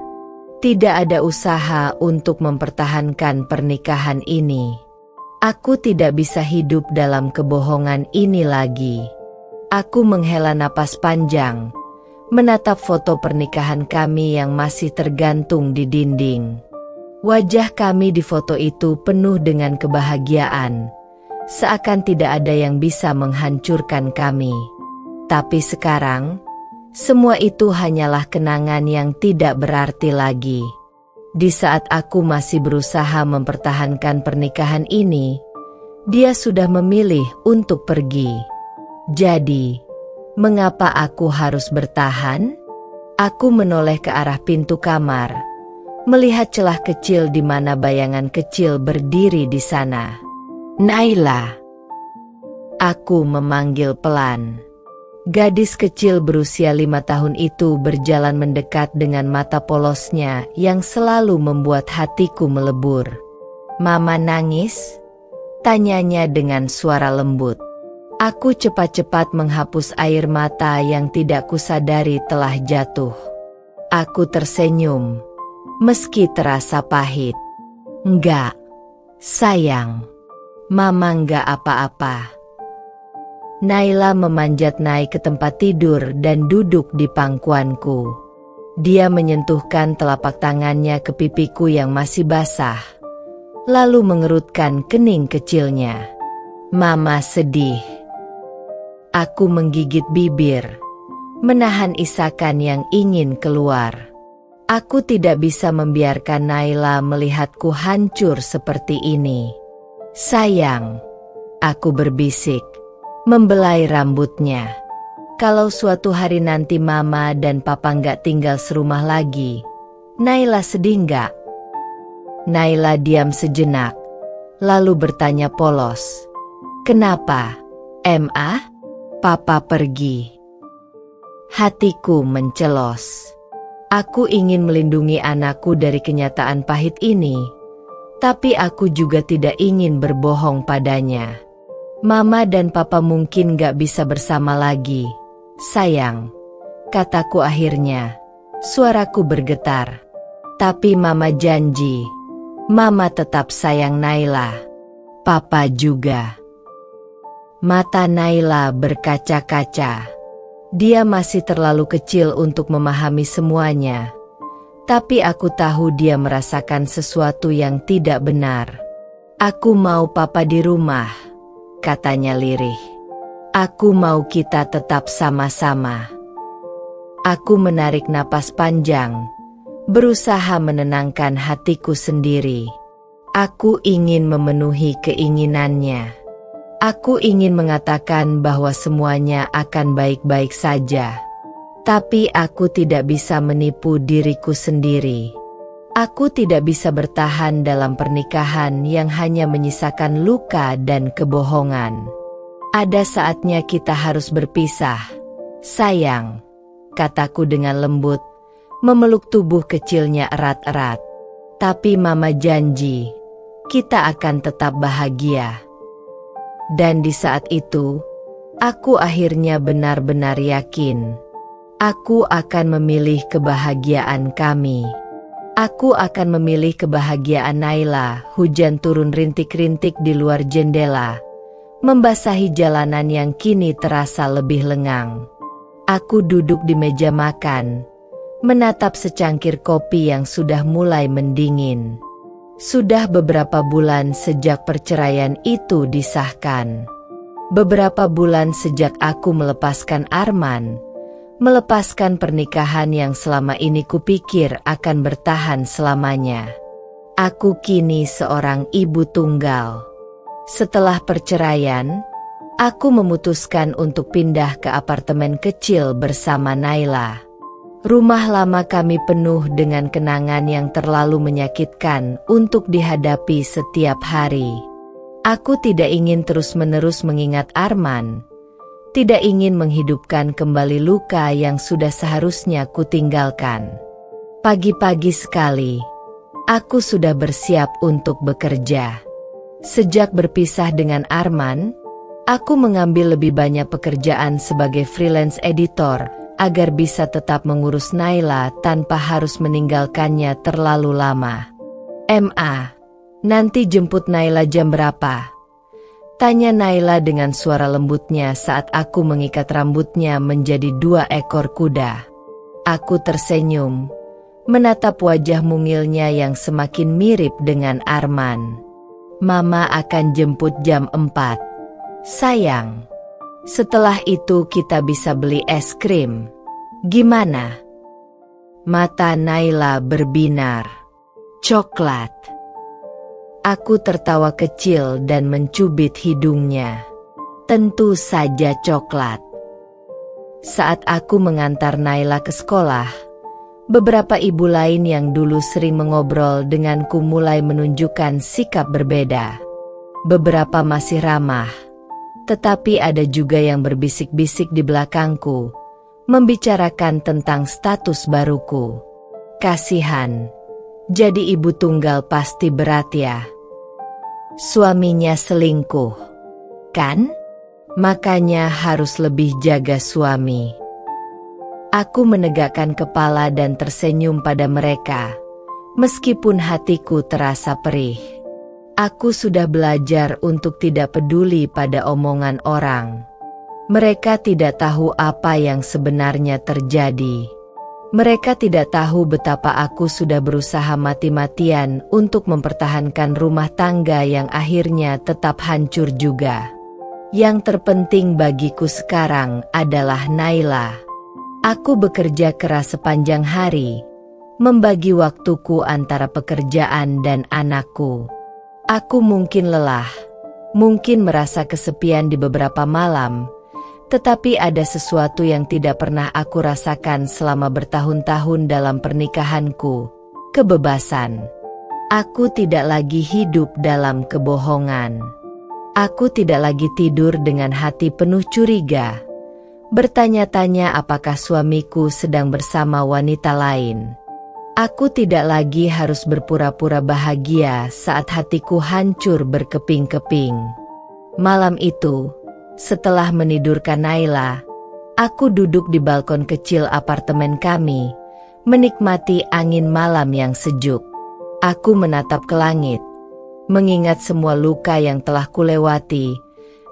Tidak ada usaha untuk mempertahankan pernikahan ini. Aku tidak bisa hidup dalam kebohongan ini lagi. Aku menghela napas panjang, menatap foto pernikahan kami yang masih tergantung di dinding. Wajah kami di foto itu penuh dengan kebahagiaan, seakan tidak ada yang bisa menghancurkan kami. Tapi sekarang, semua itu hanyalah kenangan yang tidak berarti lagi. Di saat aku masih berusaha mempertahankan pernikahan ini, dia sudah memilih untuk pergi. Jadi, mengapa aku harus bertahan? Aku menoleh ke arah pintu kamar, melihat celah kecil di mana bayangan kecil berdiri di sana. Naila. Aku memanggil pelan. Gadis kecil berusia 5 tahun itu berjalan mendekat dengan mata polosnya yang selalu membuat hatiku melebur. "Mama nangis?" tanyanya dengan suara lembut. Aku cepat-cepat menghapus air mata yang tidak kusadari telah jatuh. Aku tersenyum, meski terasa pahit. "Enggak, sayang. Mama enggak apa-apa." Naila memanjat naik ke tempat tidur dan duduk di pangkuanku. Dia menyentuhkan telapak tangannya ke pipiku yang masih basah, lalu mengerutkan kening kecilnya. "Mama sedih." Aku menggigit bibir, menahan isakan yang ingin keluar. Aku tidak bisa membiarkan Naila melihatku hancur seperti ini. "Sayang," aku berbisik, membelai rambutnya. "Kalau suatu hari nanti Mama dan Papa nggak tinggal serumah lagi, Naila sedih nggak?" Naila diam sejenak, lalu bertanya polos, "Kenapa, Ma? Papa pergi?" Hatiku mencelos. Aku ingin melindungi anakku dari kenyataan pahit ini, tapi aku juga tidak ingin berbohong padanya. "Mama dan Papa mungkin gak bisa bersama lagi, sayang," kataku akhirnya. Suaraku bergetar. "Tapi Mama janji, Mama tetap sayang Naila. Papa juga." Mata Naila berkaca-kaca. Dia masih terlalu kecil untuk memahami semuanya. Tapi aku tahu dia merasakan sesuatu yang tidak benar. "Aku mau Papa di rumah," katanya lirih. "Aku mau kita tetap sama-sama." Aku menarik napas panjang, berusaha menenangkan hatiku sendiri. Aku ingin memenuhi keinginannya. Aku ingin mengatakan bahwa semuanya akan baik-baik saja. Tapi aku tidak bisa menipu diriku sendiri. Aku tidak bisa bertahan dalam pernikahan yang hanya menyisakan luka dan kebohongan. "Ada saatnya kita harus berpisah, sayang," kataku dengan lembut, memeluk tubuh kecilnya erat-erat. "Tapi Mama janji, kita akan tetap bahagia." Dan di saat itu, aku akhirnya benar-benar yakin. Aku akan memilih kebahagiaan kami. Aku akan memilih kebahagiaan Naila. Hujan turun rintik-rintik di luar jendela, membasahi jalanan yang kini terasa lebih lengang. Aku duduk di meja makan, menatap secangkir kopi yang sudah mulai mendingin. Sudah beberapa bulan sejak perceraian itu disahkan. Beberapa bulan sejak aku melepaskan Arman, melepaskan pernikahan yang selama ini kupikir akan bertahan selamanya. Aku kini seorang ibu tunggal. Setelah perceraian, aku memutuskan untuk pindah ke apartemen kecil bersama Naila. Rumah lama kami penuh dengan kenangan yang terlalu menyakitkan untuk dihadapi setiap hari. Aku tidak ingin terus-menerus mengingat Arman. tidak ingin menghidupkan kembali luka yang sudah seharusnya kutinggalkan. Pagi-pagi sekali, aku sudah bersiap untuk bekerja. Sejak berpisah dengan Arman, aku mengambil lebih banyak pekerjaan sebagai freelance editor, agar bisa tetap mengurus Naila tanpa harus meninggalkannya terlalu lama. Nanti jemput Naila jam berapa?" tanya Naila dengan suara lembutnya saat aku mengikat rambutnya menjadi 2 ekor kuda. Aku tersenyum, menatap wajah mungilnya yang semakin mirip dengan Arman. "Mama akan jemput jam 4, sayang. Setelah itu kita bisa beli es krim. Gimana?" Mata Naila berbinar. "Coklat." Aku tertawa kecil dan mencubit hidungnya. "Tentu saja coklat." Saat aku mengantar Naila ke sekolah, beberapa ibu lain yang dulu sering mengobrol denganku mulai menunjukkan sikap berbeda. Beberapa masih ramah, tetapi ada juga yang berbisik-bisik di belakangku, membicarakan tentang status baruku. Kasihan, jadi ibu tunggal pasti berat ya. Suaminya selingkuh, kan? Makanya harus lebih jaga suami. Aku menegakkan kepala dan tersenyum pada mereka, meskipun hatiku terasa perih. Aku sudah belajar untuk tidak peduli pada omongan orang. Mereka tidak tahu apa yang sebenarnya terjadi. Mereka tidak tahu betapa aku sudah berusaha mati-matian untuk mempertahankan rumah tangga yang akhirnya tetap hancur juga. Yang terpenting bagiku sekarang adalah Naila. Aku bekerja keras sepanjang hari, membagi waktuku antara pekerjaan dan anakku. Aku mungkin lelah, mungkin merasa kesepian di beberapa malam, tetapi ada sesuatu yang tidak pernah aku rasakan selama bertahun-tahun dalam pernikahanku: kebebasan. Aku tidak lagi hidup dalam kebohongan. Aku tidak lagi tidur dengan hati penuh curiga, bertanya-tanya apakah suamiku sedang bersama wanita lain. Aku tidak lagi harus berpura-pura bahagia saat hatiku hancur berkeping-keping. Malam itu, setelah menidurkan Naila, aku duduk di balkon kecil apartemen kami, menikmati angin malam yang sejuk. Aku menatap ke langit, mengingat semua luka yang telah kulewati,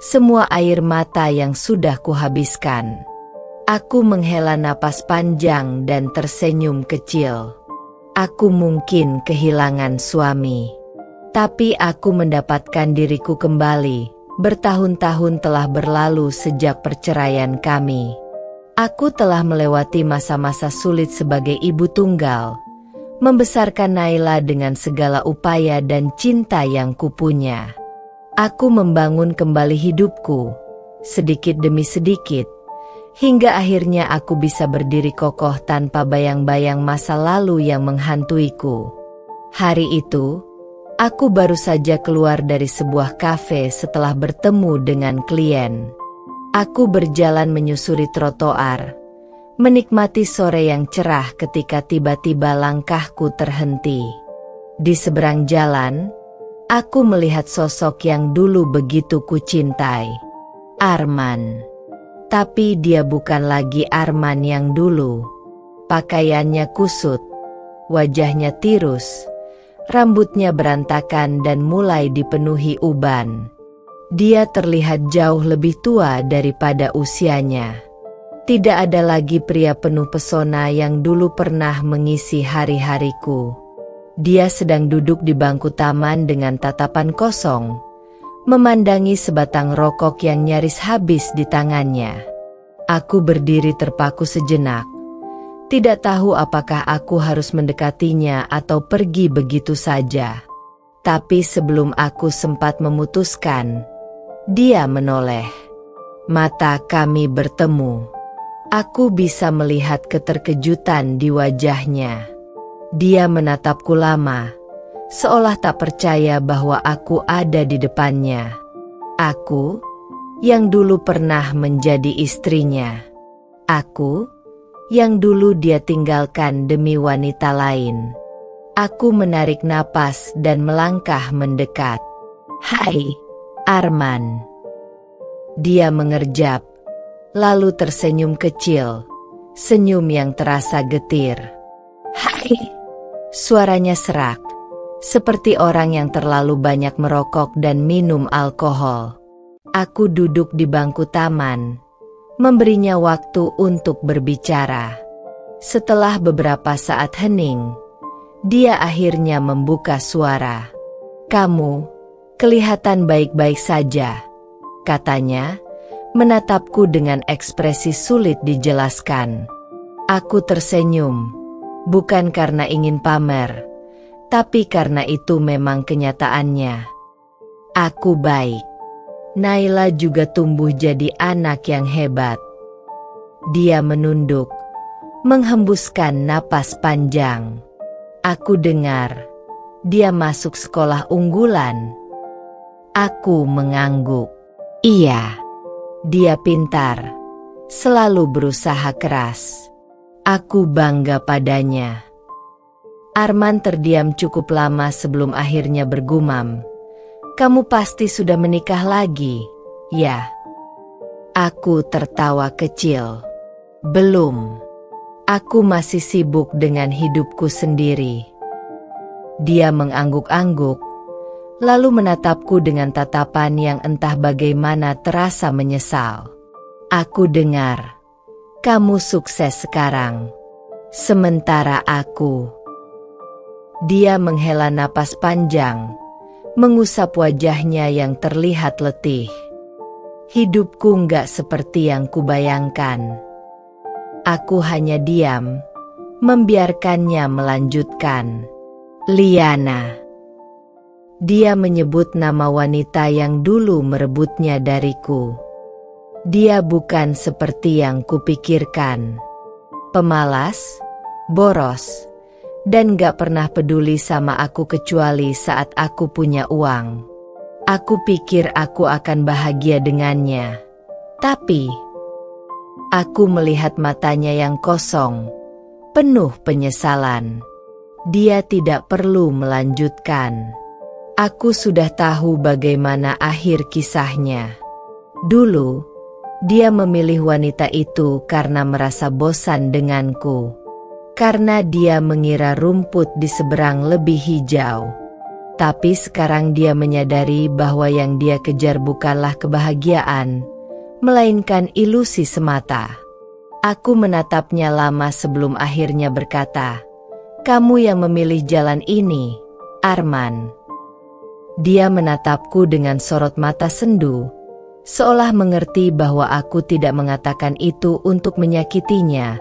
semua air mata yang sudah kuhabiskan. Aku menghela napas panjang dan tersenyum kecil. Aku mungkin kehilangan suami, tapi aku mendapatkan diriku kembali. Bertahun-tahun telah berlalu sejak perceraian kami. Aku telah melewati masa-masa sulit sebagai ibu tunggal, membesarkan Naila dengan segala upaya dan cinta yang kupunya. Aku membangun kembali hidupku, sedikit demi sedikit, hingga akhirnya aku bisa berdiri kokoh tanpa bayang-bayang masa lalu yang menghantuiku. Hari itu, aku baru saja keluar dari sebuah kafe setelah bertemu dengan klien. Aku berjalan menyusuri trotoar, menikmati sore yang cerah ketika tiba-tiba langkahku terhenti. Di seberang jalan, aku melihat sosok yang dulu begitu kucintai, Arman. Tapi dia bukan lagi Arman yang dulu. Pakaiannya kusut, wajahnya tirus, rambutnya berantakan dan mulai dipenuhi uban. Dia terlihat jauh lebih tua daripada usianya. Tidak ada lagi pria penuh pesona yang dulu pernah mengisi hari-hariku. Dia sedang duduk di bangku taman dengan tatapan kosong, memandangi sebatang rokok yang nyaris habis di tangannya. Aku berdiri terpaku sejenak, tidak tahu apakah aku harus mendekatinya atau pergi begitu saja. Tapi sebelum aku sempat memutuskan, dia menoleh. Mata kami bertemu. Aku bisa melihat keterkejutan di wajahnya. Dia menatapku lama, seolah tak percaya bahwa aku ada di depannya. Aku, yang dulu pernah menjadi istrinya. Aku, yang dulu dia tinggalkan demi wanita lain. Aku menarik napas dan melangkah mendekat. "Hai, Arman." Dia mengerjap, lalu tersenyum kecil, senyum yang terasa getir. "Hai." Suaranya serak, seperti orang yang terlalu banyak merokok dan minum alkohol. Aku duduk di bangku taman, memberinya waktu untuk berbicara. Setelah beberapa saat hening, dia akhirnya membuka suara. "Kamu kelihatan baik-baik saja," katanya, menatapku dengan ekspresi sulit dijelaskan. Aku tersenyum, bukan karena ingin pamer, tapi karena itu memang kenyataannya. Aku baik. Naila juga tumbuh jadi anak yang hebat. Dia menunduk, menghembuskan napas panjang. Aku dengar, dia masuk sekolah unggulan. Aku mengangguk. Iya, dia pintar, selalu berusaha keras. Aku bangga padanya. Arman terdiam cukup lama sebelum akhirnya bergumam. "Kamu pasti sudah menikah lagi, ya?" Aku tertawa kecil. "Belum. Aku masih sibuk dengan hidupku sendiri." Dia mengangguk-angguk, lalu menatapku dengan tatapan yang entah bagaimana terasa menyesal. "Aku dengar, kamu sukses sekarang. Sementara aku..." Dia menghela napas panjang, mengusap wajahnya yang terlihat letih. "Hidupku nggak seperti yang kubayangkan." Aku hanya diam, membiarkannya melanjutkan. "Liana." Dia menyebut nama wanita yang dulu merebutnya dariku. "Dia bukan seperti yang kupikirkan. Pemalas, boros, dan gak pernah peduli sama aku kecuali saat aku punya uang. Aku pikir aku akan bahagia dengannya. Tapi aku melihat matanya yang kosong, penuh penyesalan. Dia tidak perlu melanjutkan. Aku sudah tahu bagaimana akhir kisahnya. Dulu, dia memilih wanita itu karena merasa bosan denganku. Karena dia mengira rumput di seberang lebih hijau. Tapi sekarang dia menyadari bahwa yang dia kejar bukanlah kebahagiaan, melainkan ilusi semata. Aku menatapnya lama sebelum akhirnya berkata, "Kamu yang memilih jalan ini, Arman." Dia menatapku dengan sorot mata sendu, seolah mengerti bahwa aku tidak mengatakan itu untuk menyakitinya,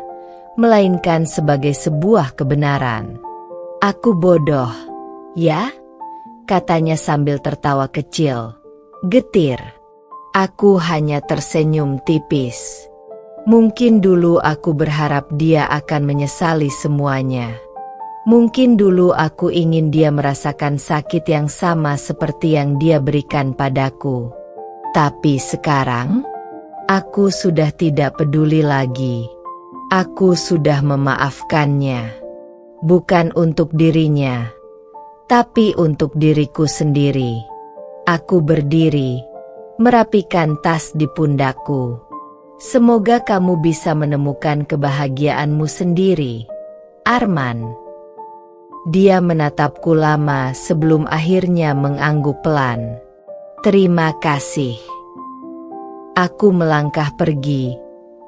melainkan sebagai sebuah kebenaran. "Aku bodoh, ya?" katanya sambil tertawa kecil, getir. Aku hanya tersenyum tipis. Mungkin dulu aku berharap dia akan menyesali semuanya. Mungkin dulu aku ingin dia merasakan sakit yang sama seperti yang dia berikan padaku. Tapi sekarang, aku sudah tidak peduli lagi. Aku sudah memaafkannya. Bukan untuk dirinya, tapi untuk diriku sendiri. Aku berdiri, merapikan tas di pundakku. "Semoga kamu bisa menemukan kebahagiaanmu sendiri, Arman." Dia menatapku lama sebelum akhirnya mengangguk pelan. "Terima kasih." Aku melangkah pergi,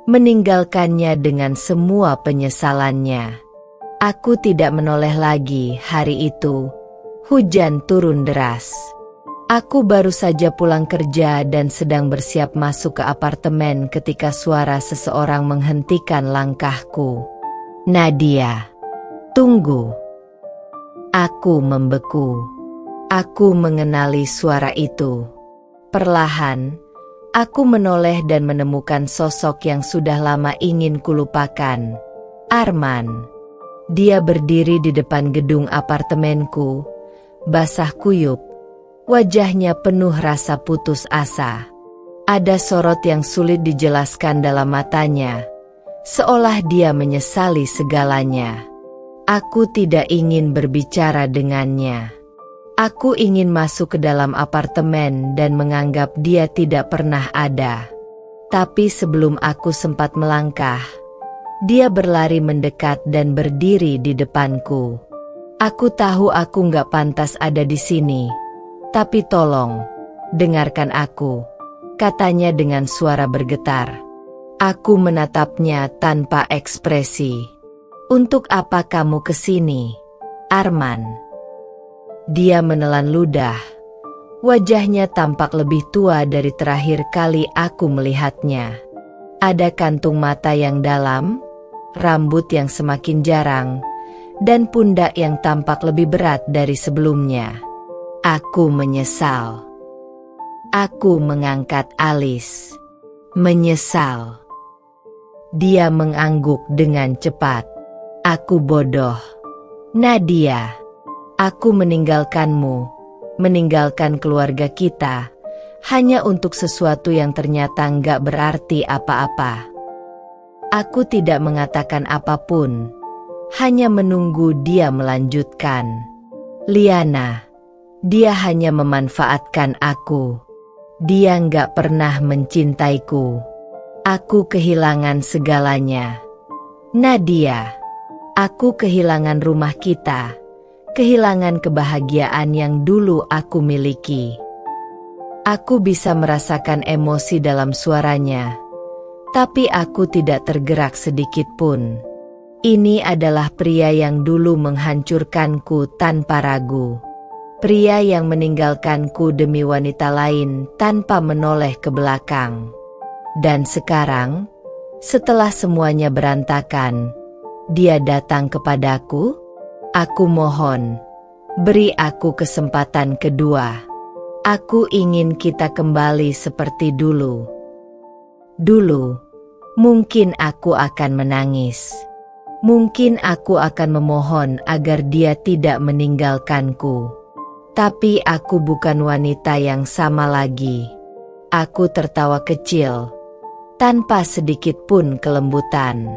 meninggalkannya dengan semua penyesalannya. Aku tidak menoleh lagi hari itu. Hujan turun deras. Aku baru saja pulang kerja dan sedang bersiap masuk ke apartemen ketika suara seseorang menghentikan langkahku. "Nadia, tunggu." Aku membeku. Aku mengenali suara itu. Perlahan, aku menoleh dan menemukan sosok yang sudah lama ingin kulupakan. Arman. Dia berdiri di depan gedung apartemenku, basah kuyup, wajahnya penuh rasa putus asa. Ada sorot yang sulit dijelaskan dalam matanya, seolah dia menyesali segalanya. Aku tidak ingin berbicara dengannya. Aku ingin masuk ke dalam apartemen dan menganggap dia tidak pernah ada. Tapi sebelum aku sempat melangkah, dia berlari mendekat dan berdiri di depanku. Aku tahu aku nggak pantas ada di sini, tapi tolong, dengarkan aku, katanya dengan suara bergetar. Aku menatapnya tanpa ekspresi. Untuk apa kamu kesini, Arman? Dia menelan ludah. Wajahnya tampak lebih tua dari terakhir kali aku melihatnya. Ada kantung mata yang dalam, rambut yang semakin jarang, dan pundak yang tampak lebih berat dari sebelumnya. Aku menyesal. Aku mengangkat alis. Menyesal. Dia mengangguk dengan cepat. Aku bodoh. Nadia, aku meninggalkanmu, meninggalkan keluarga kita, hanya untuk sesuatu yang ternyata nggak berarti apa-apa. Aku tidak mengatakan apapun, hanya menunggu dia melanjutkan. Liana, dia hanya memanfaatkan aku. Dia nggak pernah mencintaiku. Aku kehilangan segalanya. Nadia, aku kehilangan rumah kita, kehilangan kebahagiaan yang dulu aku miliki. Aku bisa merasakan emosi dalam suaranya, tapi aku tidak tergerak sedikit pun. Ini adalah pria yang dulu menghancurkanku tanpa ragu. Pria yang meninggalkanku demi wanita lain tanpa menoleh ke belakang. Dan sekarang, setelah semuanya berantakan, dia datang kepadaku. Aku mohon, beri aku kesempatan kedua. Aku ingin kita kembali seperti dulu. Dulu, mungkin aku akan menangis. Mungkin aku akan memohon agar dia tidak meninggalkanku. Tapi aku bukan wanita yang sama lagi. Aku tertawa kecil, tanpa sedikit pun kelembutan.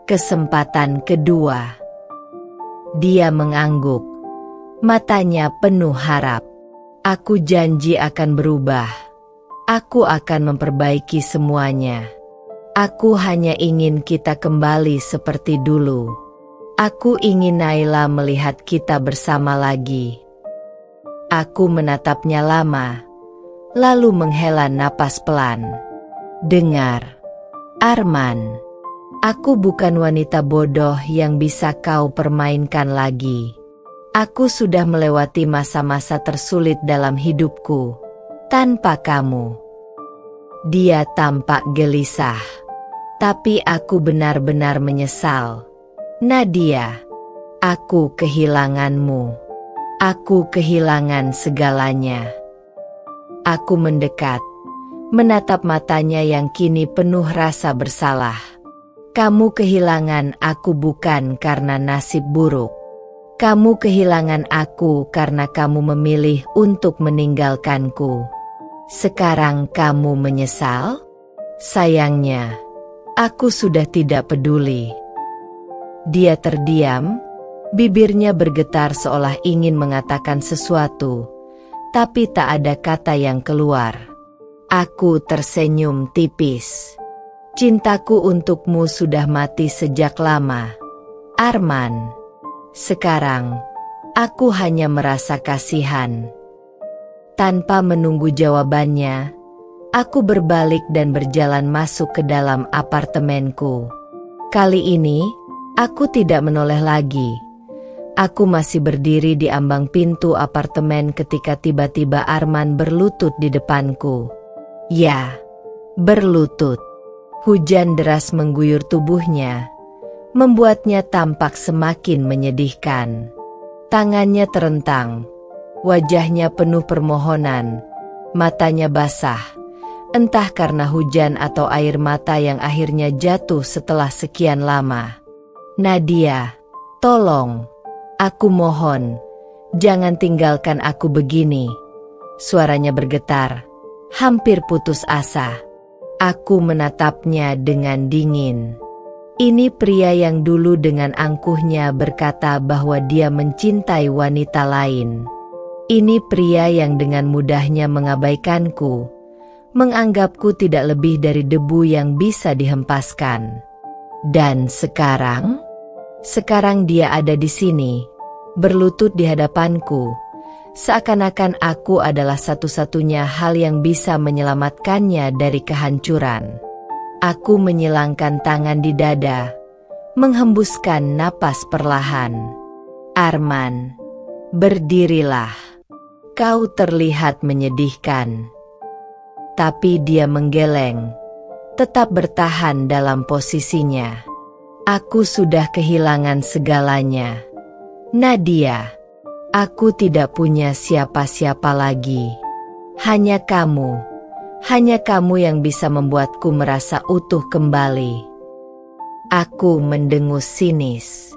Kesempatan kedua. Dia mengangguk, matanya penuh harap. Aku janji akan berubah. Aku akan memperbaiki semuanya. Aku hanya ingin kita kembali seperti dulu. Aku ingin Naila melihat kita bersama lagi. Aku menatapnya lama, lalu menghela napas pelan. Dengar, Arman, aku bukan wanita bodoh yang bisa kau permainkan lagi. Aku sudah melewati masa-masa tersulit dalam hidupku, tanpa kamu. Dia tampak gelisah, tapi aku benar-benar menyesal. Nadia, aku kehilanganmu. Aku kehilangan segalanya. Aku mendekat, menatap matanya yang kini penuh rasa bersalah. Kamu kehilangan aku bukan karena nasib buruk. Kamu kehilangan aku karena kamu memilih untuk meninggalkanku. Sekarang kamu menyesal? Sayangnya, aku sudah tidak peduli. Dia terdiam. Bibirnya bergetar seolah ingin mengatakan sesuatu, tapi tak ada kata yang keluar. Aku tersenyum tipis. Cintaku untukmu sudah mati sejak lama, Arman. Sekarang, aku hanya merasa kasihan. Tanpa menunggu jawabannya, aku berbalik dan berjalan masuk ke dalam apartemenku. Kali ini, aku tidak menoleh lagi. Aku masih berdiri di ambang pintu apartemen ketika tiba-tiba Arman berlutut di depanku. Ya, berlutut. Hujan deras mengguyur tubuhnya, membuatnya tampak semakin menyedihkan. Tangannya terentang, wajahnya penuh permohonan, matanya basah, entah karena hujan atau air mata yang akhirnya jatuh setelah sekian lama. Nadia, tolong. Aku mohon, jangan tinggalkan aku begini. Suaranya bergetar, Hampir putus asa. Aku menatapnya dengan dingin. Ini pria yang dulu dengan angkuhnya berkata bahwa dia mencintai wanita lain. Ini pria yang dengan mudahnya mengabaikanku, menganggapku tidak lebih dari debu yang bisa dihempaskan. Dan sekarang dia ada di sini, berlutut di hadapanku, seakan-akan aku adalah satu-satunya hal yang bisa menyelamatkannya dari kehancuran. Aku menyilangkan tangan di dada, menghembuskan napas perlahan. Arman, berdirilah. Kau terlihat menyedihkan. Tapi dia menggeleng, tetap bertahan dalam posisinya. Aku sudah kehilangan segalanya. Nadia, aku tidak punya siapa-siapa lagi. Hanya kamu yang bisa membuatku merasa utuh kembali. Aku mendengus sinis.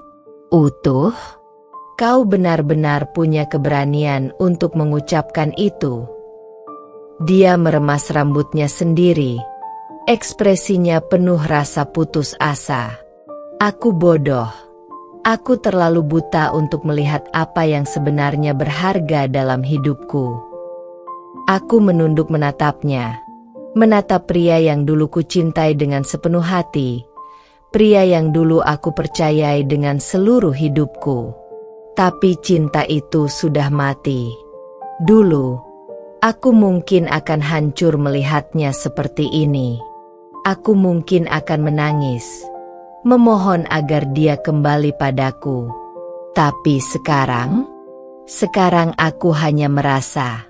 Utuh? Kau benar-benar punya keberanian untuk mengucapkan itu. Dia meremas rambutnya sendiri. Ekspresinya penuh rasa putus asa. Aku bodoh. Aku terlalu buta untuk melihat apa yang sebenarnya berharga dalam hidupku. Aku menunduk menatapnya. Menatap pria yang dulu kucintai dengan sepenuh hati. Pria yang dulu aku percayai dengan seluruh hidupku. Tapi cinta itu sudah mati. Dulu, aku mungkin akan hancur melihatnya seperti ini. Aku mungkin akan menangis, memohon agar dia kembali padaku. Tapi sekarang aku hanya merasa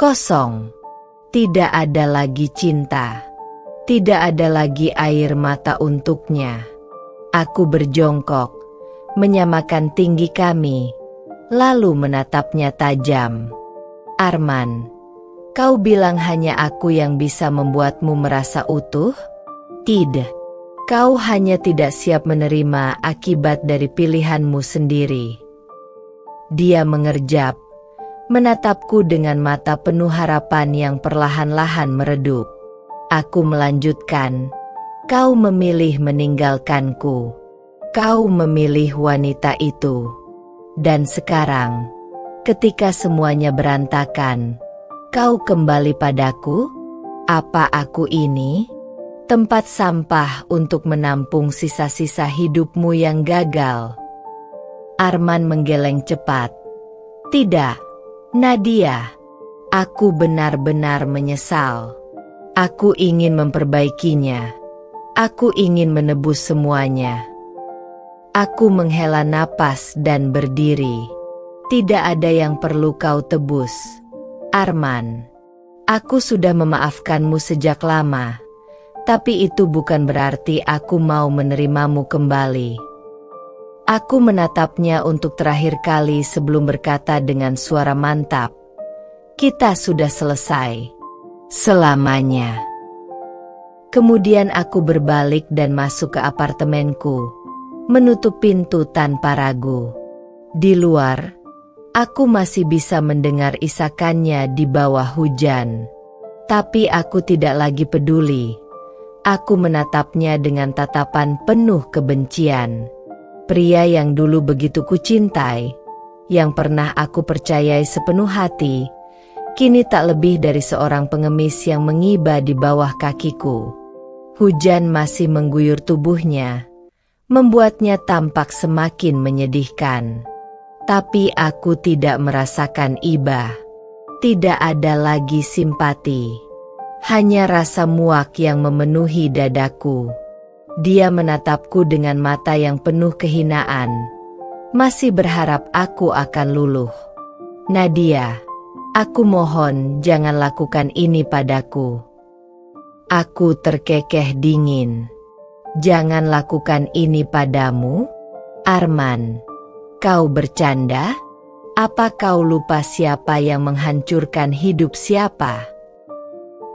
kosong. Tidak ada lagi cinta. Tidak ada lagi air mata untuknya. Aku berjongkok, menyamakan tinggi kami, lalu menatapnya tajam. Arman, kau bilang hanya aku yang bisa membuatmu merasa utuh? Tidak. Kau hanya tidak siap menerima akibat dari pilihanmu sendiri. Dia mengerjap, menatapku dengan mata penuh harapan yang perlahan-lahan meredup. Aku melanjutkan, kau memilih meninggalkanku. Kau memilih wanita itu. Dan sekarang, ketika semuanya berantakan, kau kembali padaku? Apa aku ini? Tempat sampah untuk menampung sisa-sisa hidupmu yang gagal. Arman menggeleng cepat. Tidak. Nadia, aku benar-benar menyesal. Aku ingin memperbaikinya. Aku ingin menebus semuanya. Aku menghela napas dan berdiri. Tidak ada yang perlu kau tebus. Arman, aku sudah memaafkanmu sejak lama. Tapi itu bukan berarti aku mau menerimamu kembali. Aku menatapnya untuk terakhir kali sebelum berkata dengan suara mantap, kita sudah selesai. Selamanya. Kemudian aku berbalik dan masuk ke apartemenku, menutup pintu tanpa ragu. Di luar, aku masih bisa mendengar isakannya di bawah hujan. Tapi aku tidak lagi peduli. Aku menatapnya dengan tatapan penuh kebencian. Pria yang dulu begitu kucintai, yang pernah aku percayai sepenuh hati, kini tak lebih dari seorang pengemis yang mengiba di bawah kakiku. Hujan masih mengguyur tubuhnya, membuatnya tampak semakin menyedihkan. Tapi aku tidak merasakan iba. Tidak ada lagi simpati. Hanya rasa muak yang memenuhi dadaku. Dia menatapku dengan mata yang penuh kehinaan, masih berharap aku akan luluh. Nadia, aku mohon jangan lakukan ini padaku. Aku terkekeh dingin. Jangan lakukan ini padamu? Arman, kau bercanda? Apa kau lupa siapa yang menghancurkan hidup siapa?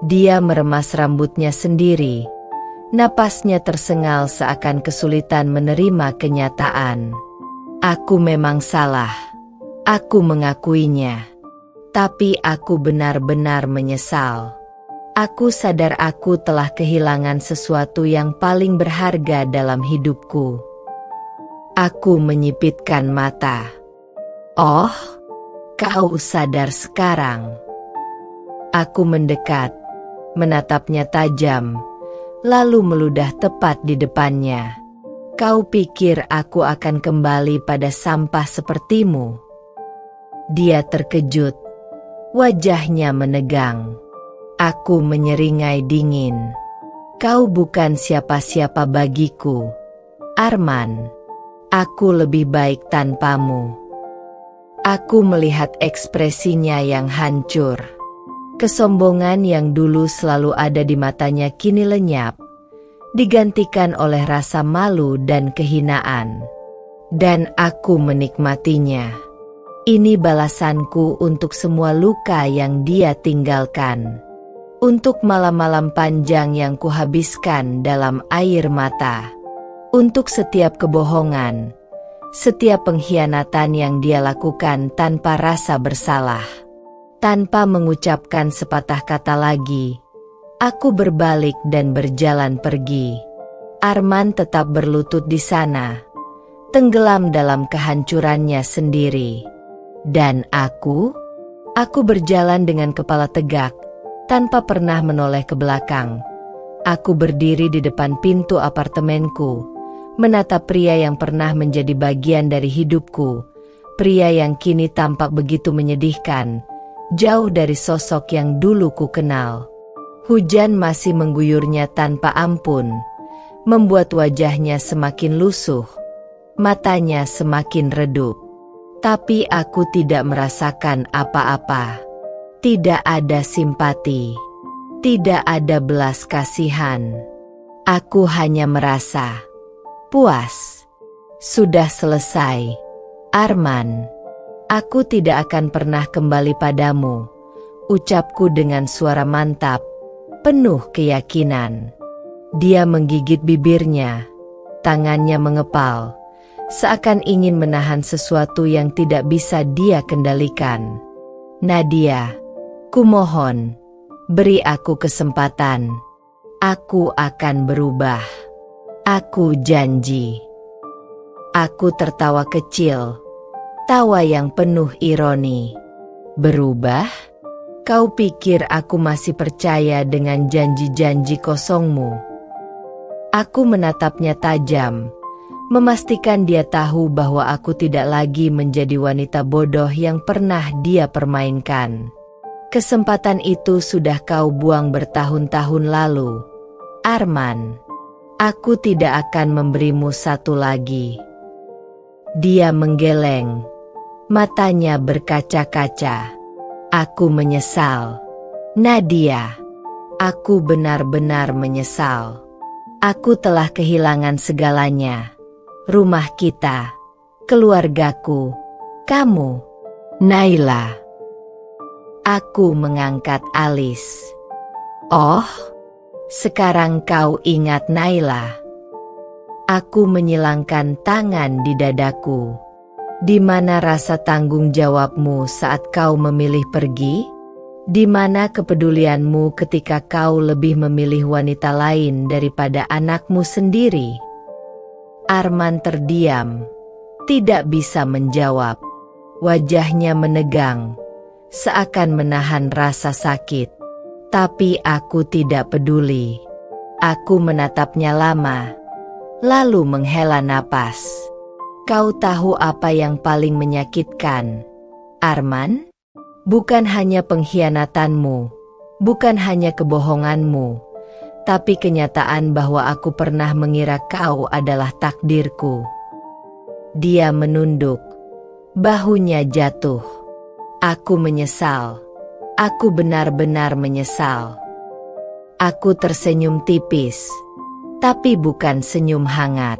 Dia meremas rambutnya sendiri. Napasnya tersengal seakan kesulitan menerima kenyataan. Aku memang salah. Aku mengakuinya. Tapi aku benar-benar menyesal. Aku sadar aku telah kehilangan sesuatu yang paling berharga dalam hidupku. Aku menyipitkan mata. Oh, kau sadar sekarang. Aku mendekat, menatapnya tajam, lalu meludah tepat di depannya. Kau pikir aku akan kembali pada sampah sepertimu? Dia terkejut, wajahnya menegang. Aku menyeringai dingin. Kau bukan siapa-siapa bagiku, Arman. Aku lebih baik tanpamu. Aku melihat ekspresinya yang hancur. Kesombongan yang dulu selalu ada di matanya kini lenyap, digantikan oleh rasa malu dan kehinaan. Dan aku menikmatinya. Ini balasanku untuk semua luka yang dia tinggalkan. Untuk malam-malam panjang yang kuhabiskan dalam air mata. Untuk setiap kebohongan, setiap pengkhianatan yang dia lakukan tanpa rasa bersalah. Tanpa mengucapkan sepatah kata lagi, aku berbalik dan berjalan pergi. Arman tetap berlutut di sana, tenggelam dalam kehancurannya sendiri. Dan aku berjalan dengan kepala tegak, tanpa pernah menoleh ke belakang. Aku berdiri di depan pintu apartemenku, menatap pria yang pernah menjadi bagian dari hidupku, pria yang kini tampak begitu menyedihkan, jauh dari sosok yang dulu ku kenal. Hujan masih mengguyurnya tanpa ampun, membuat wajahnya semakin lusuh, matanya semakin redup. Tapi aku tidak merasakan apa-apa. Tidak ada simpati, tidak ada belas kasihan. Aku hanya merasa puas. Sudah selesai, Arman. Aku tidak akan pernah kembali padamu, ucapku dengan suara mantap, penuh keyakinan. Dia menggigit bibirnya, tangannya mengepal, seakan ingin menahan sesuatu yang tidak bisa dia kendalikan. Nadia, kumohon, beri aku kesempatan. Aku akan berubah. Aku janji. Aku tertawa kecil, tawa yang penuh ironi. Berubah? Kau pikir aku masih percaya dengan janji-janji kosongmu? Aku menatapnya tajam, memastikan dia tahu bahwa aku tidak lagi menjadi wanita bodoh yang pernah dia permainkan. Kesempatan itu sudah kau buang bertahun-tahun lalu, Arman. Aku tidak akan memberimu satu lagi. Dia menggeleng, matanya berkaca-kaca. Aku menyesal, Nadia. Aku benar-benar menyesal. Aku telah kehilangan segalanya. Rumah kita, keluargaku, kamu, Naila. Aku mengangkat alis. Oh, sekarang kau ingat Naila. Aku menyilangkan tangan di dadaku. Di mana rasa tanggung jawabmu saat kau memilih pergi? Di mana kepedulianmu ketika kau lebih memilih wanita lain daripada anakmu sendiri? Arman terdiam, tidak bisa menjawab. Wajahnya menegang, seakan menahan rasa sakit. Tapi aku tidak peduli. Aku menatapnya lama, lalu menghela napas. Kau tahu apa yang paling menyakitkan, Arman? Bukan hanya pengkhianatanmu, bukan hanya kebohonganmu, tapi kenyataan bahwa aku pernah mengira kau adalah takdirku. Dia menunduk, bahunya jatuh. Aku menyesal. Aku benar-benar menyesal. Aku tersenyum tipis, tapi bukan senyum hangat.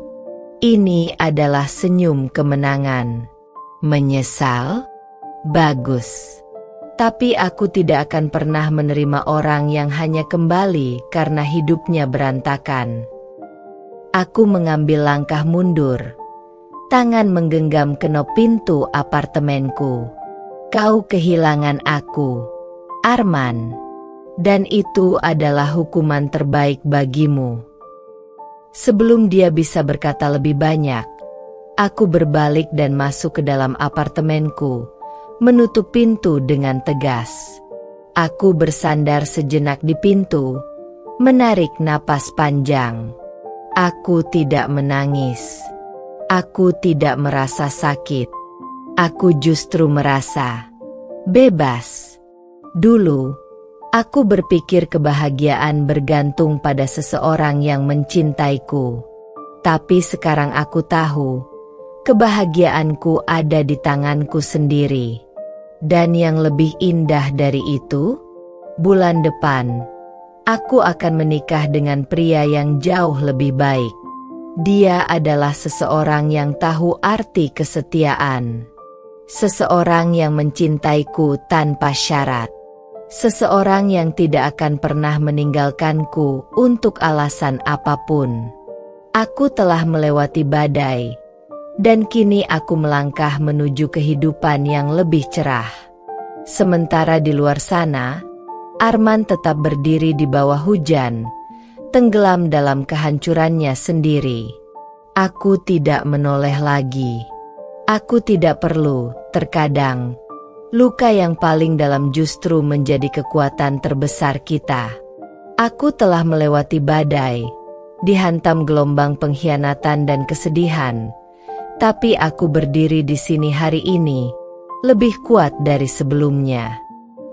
Ini adalah senyum kemenangan. Menyesal? Bagus. Tapi aku tidak akan pernah menerima orang yang hanya kembali karena hidupnya berantakan. Aku mengambil langkah mundur. Tangan menggenggam kenop pintu apartemenku. Kau kehilangan aku, Arman. Dan itu adalah hukuman terbaik bagimu. Sebelum dia bisa berkata lebih banyak, aku berbalik dan masuk ke dalam apartemenku, menutup pintu dengan tegas. Aku bersandar sejenak di pintu, menarik napas panjang. Aku tidak menangis. Aku tidak merasa sakit. Aku justru merasa bebas. Dulu, aku berpikir kebahagiaan bergantung pada seseorang yang mencintaiku. Tapi sekarang aku tahu, kebahagiaanku ada di tanganku sendiri. Dan yang lebih indah dari itu, bulan depan, aku akan menikah dengan pria yang jauh lebih baik. Dia adalah seseorang yang tahu arti kesetiaan. Seseorang yang mencintaiku tanpa syarat. Seseorang yang tidak akan pernah meninggalkanku untuk alasan apapun. Aku telah melewati badai, dan kini aku melangkah menuju kehidupan yang lebih cerah. Sementara di luar sana, Arman tetap berdiri di bawah hujan, tenggelam dalam kehancurannya sendiri. Aku tidak menoleh lagi. Aku tidak perlu, terkadang, luka yang paling dalam justru menjadi kekuatan terbesar kita. Aku telah melewati badai, dihantam gelombang pengkhianatan dan kesedihan, tapi aku berdiri di sini hari ini, lebih kuat dari sebelumnya.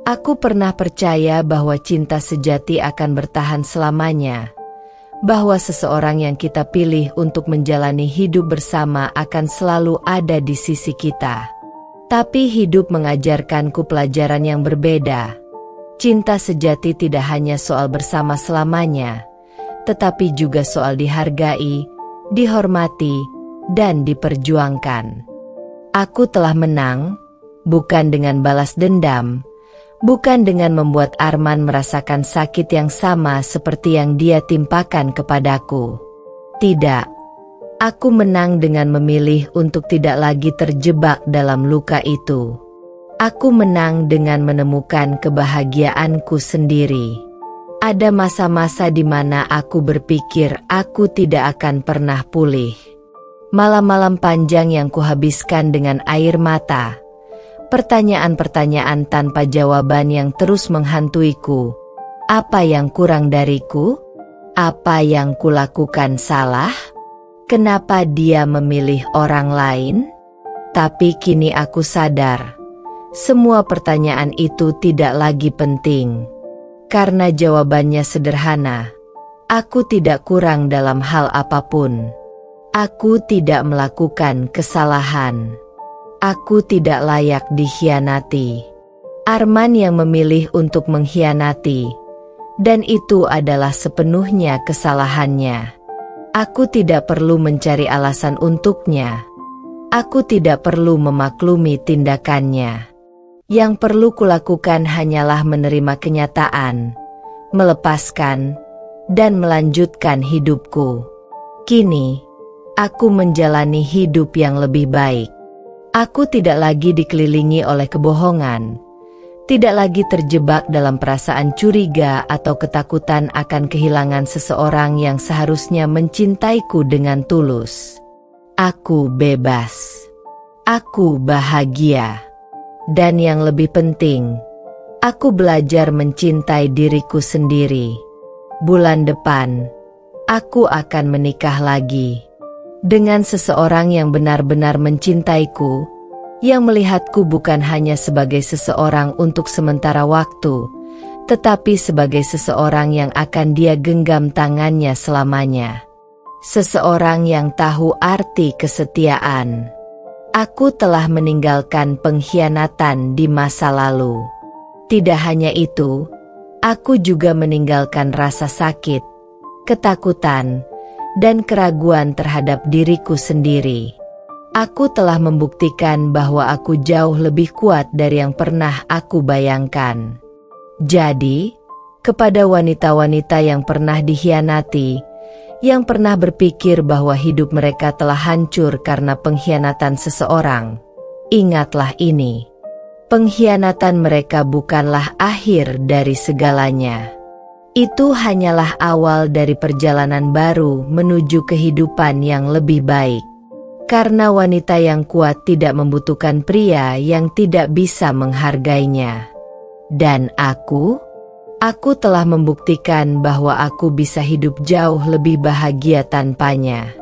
Aku pernah percaya bahwa cinta sejati akan bertahan selamanya, bahwa seseorang yang kita pilih untuk menjalani hidup bersama akan selalu ada di sisi kita. Tapi hidup mengajarkanku pelajaran yang berbeda. Cinta sejati tidak hanya soal bersama selamanya, tetapi juga soal dihargai, dihormati, dan diperjuangkan. Aku telah menang, bukan dengan balas dendam, bukan dengan membuat Arman merasakan sakit yang sama seperti yang dia timpakan kepadaku. Tidak, aku menang dengan memilih untuk tidak lagi terjebak dalam luka itu. Aku menang dengan menemukan kebahagiaanku sendiri. Ada masa-masa di mana aku berpikir aku tidak akan pernah pulih. Malam-malam panjang yang kuhabiskan dengan air mata. Pertanyaan-pertanyaan tanpa jawaban yang terus menghantuiku. Apa yang kurang dariku? Apa yang kulakukan salah? Kenapa dia memilih orang lain? Tapi kini aku sadar, semua pertanyaan itu tidak lagi penting. Karena jawabannya sederhana. Aku tidak kurang dalam hal apapun. Aku tidak melakukan kesalahan. Aku tidak layak dikhianati. Arman yang memilih untuk mengkhianati, dan itu adalah sepenuhnya kesalahannya. Aku tidak perlu mencari alasan untuknya. Aku tidak perlu memaklumi tindakannya. Yang perlu kulakukan hanyalah menerima kenyataan, melepaskan, dan melanjutkan hidupku. Kini, aku menjalani hidup yang lebih baik. Aku tidak lagi dikelilingi oleh kebohongan, tidak lagi terjebak dalam perasaan curiga atau ketakutan akan kehilangan seseorang yang seharusnya mencintaiku dengan tulus. Aku bebas. Aku bahagia. Dan yang lebih penting, aku belajar mencintai diriku sendiri. Bulan depan, aku akan menikah lagi. Dengan seseorang yang benar-benar mencintaiku, yang melihatku bukan hanya sebagai seseorang untuk sementara waktu, tetapi sebagai seseorang yang akan dia genggam tangannya selamanya. Seseorang yang tahu arti kesetiaan. Aku telah meninggalkan pengkhianatan di masa lalu. Tidak hanya itu, aku juga meninggalkan rasa sakit, ketakutan, dan keraguan terhadap diriku sendiri. Aku telah membuktikan bahwa aku jauh lebih kuat dari yang pernah aku bayangkan. Jadi, kepada wanita-wanita yang pernah dikhianati, yang pernah berpikir bahwa hidup mereka telah hancur karena pengkhianatan seseorang, ingatlah ini. Pengkhianatan mereka bukanlah akhir dari segalanya. Itu hanyalah awal dari perjalanan baru menuju kehidupan yang lebih baik. Karena wanita yang kuat tidak membutuhkan pria yang tidak bisa menghargainya. Dan aku telah membuktikan bahwa aku bisa hidup jauh lebih bahagia tanpanya.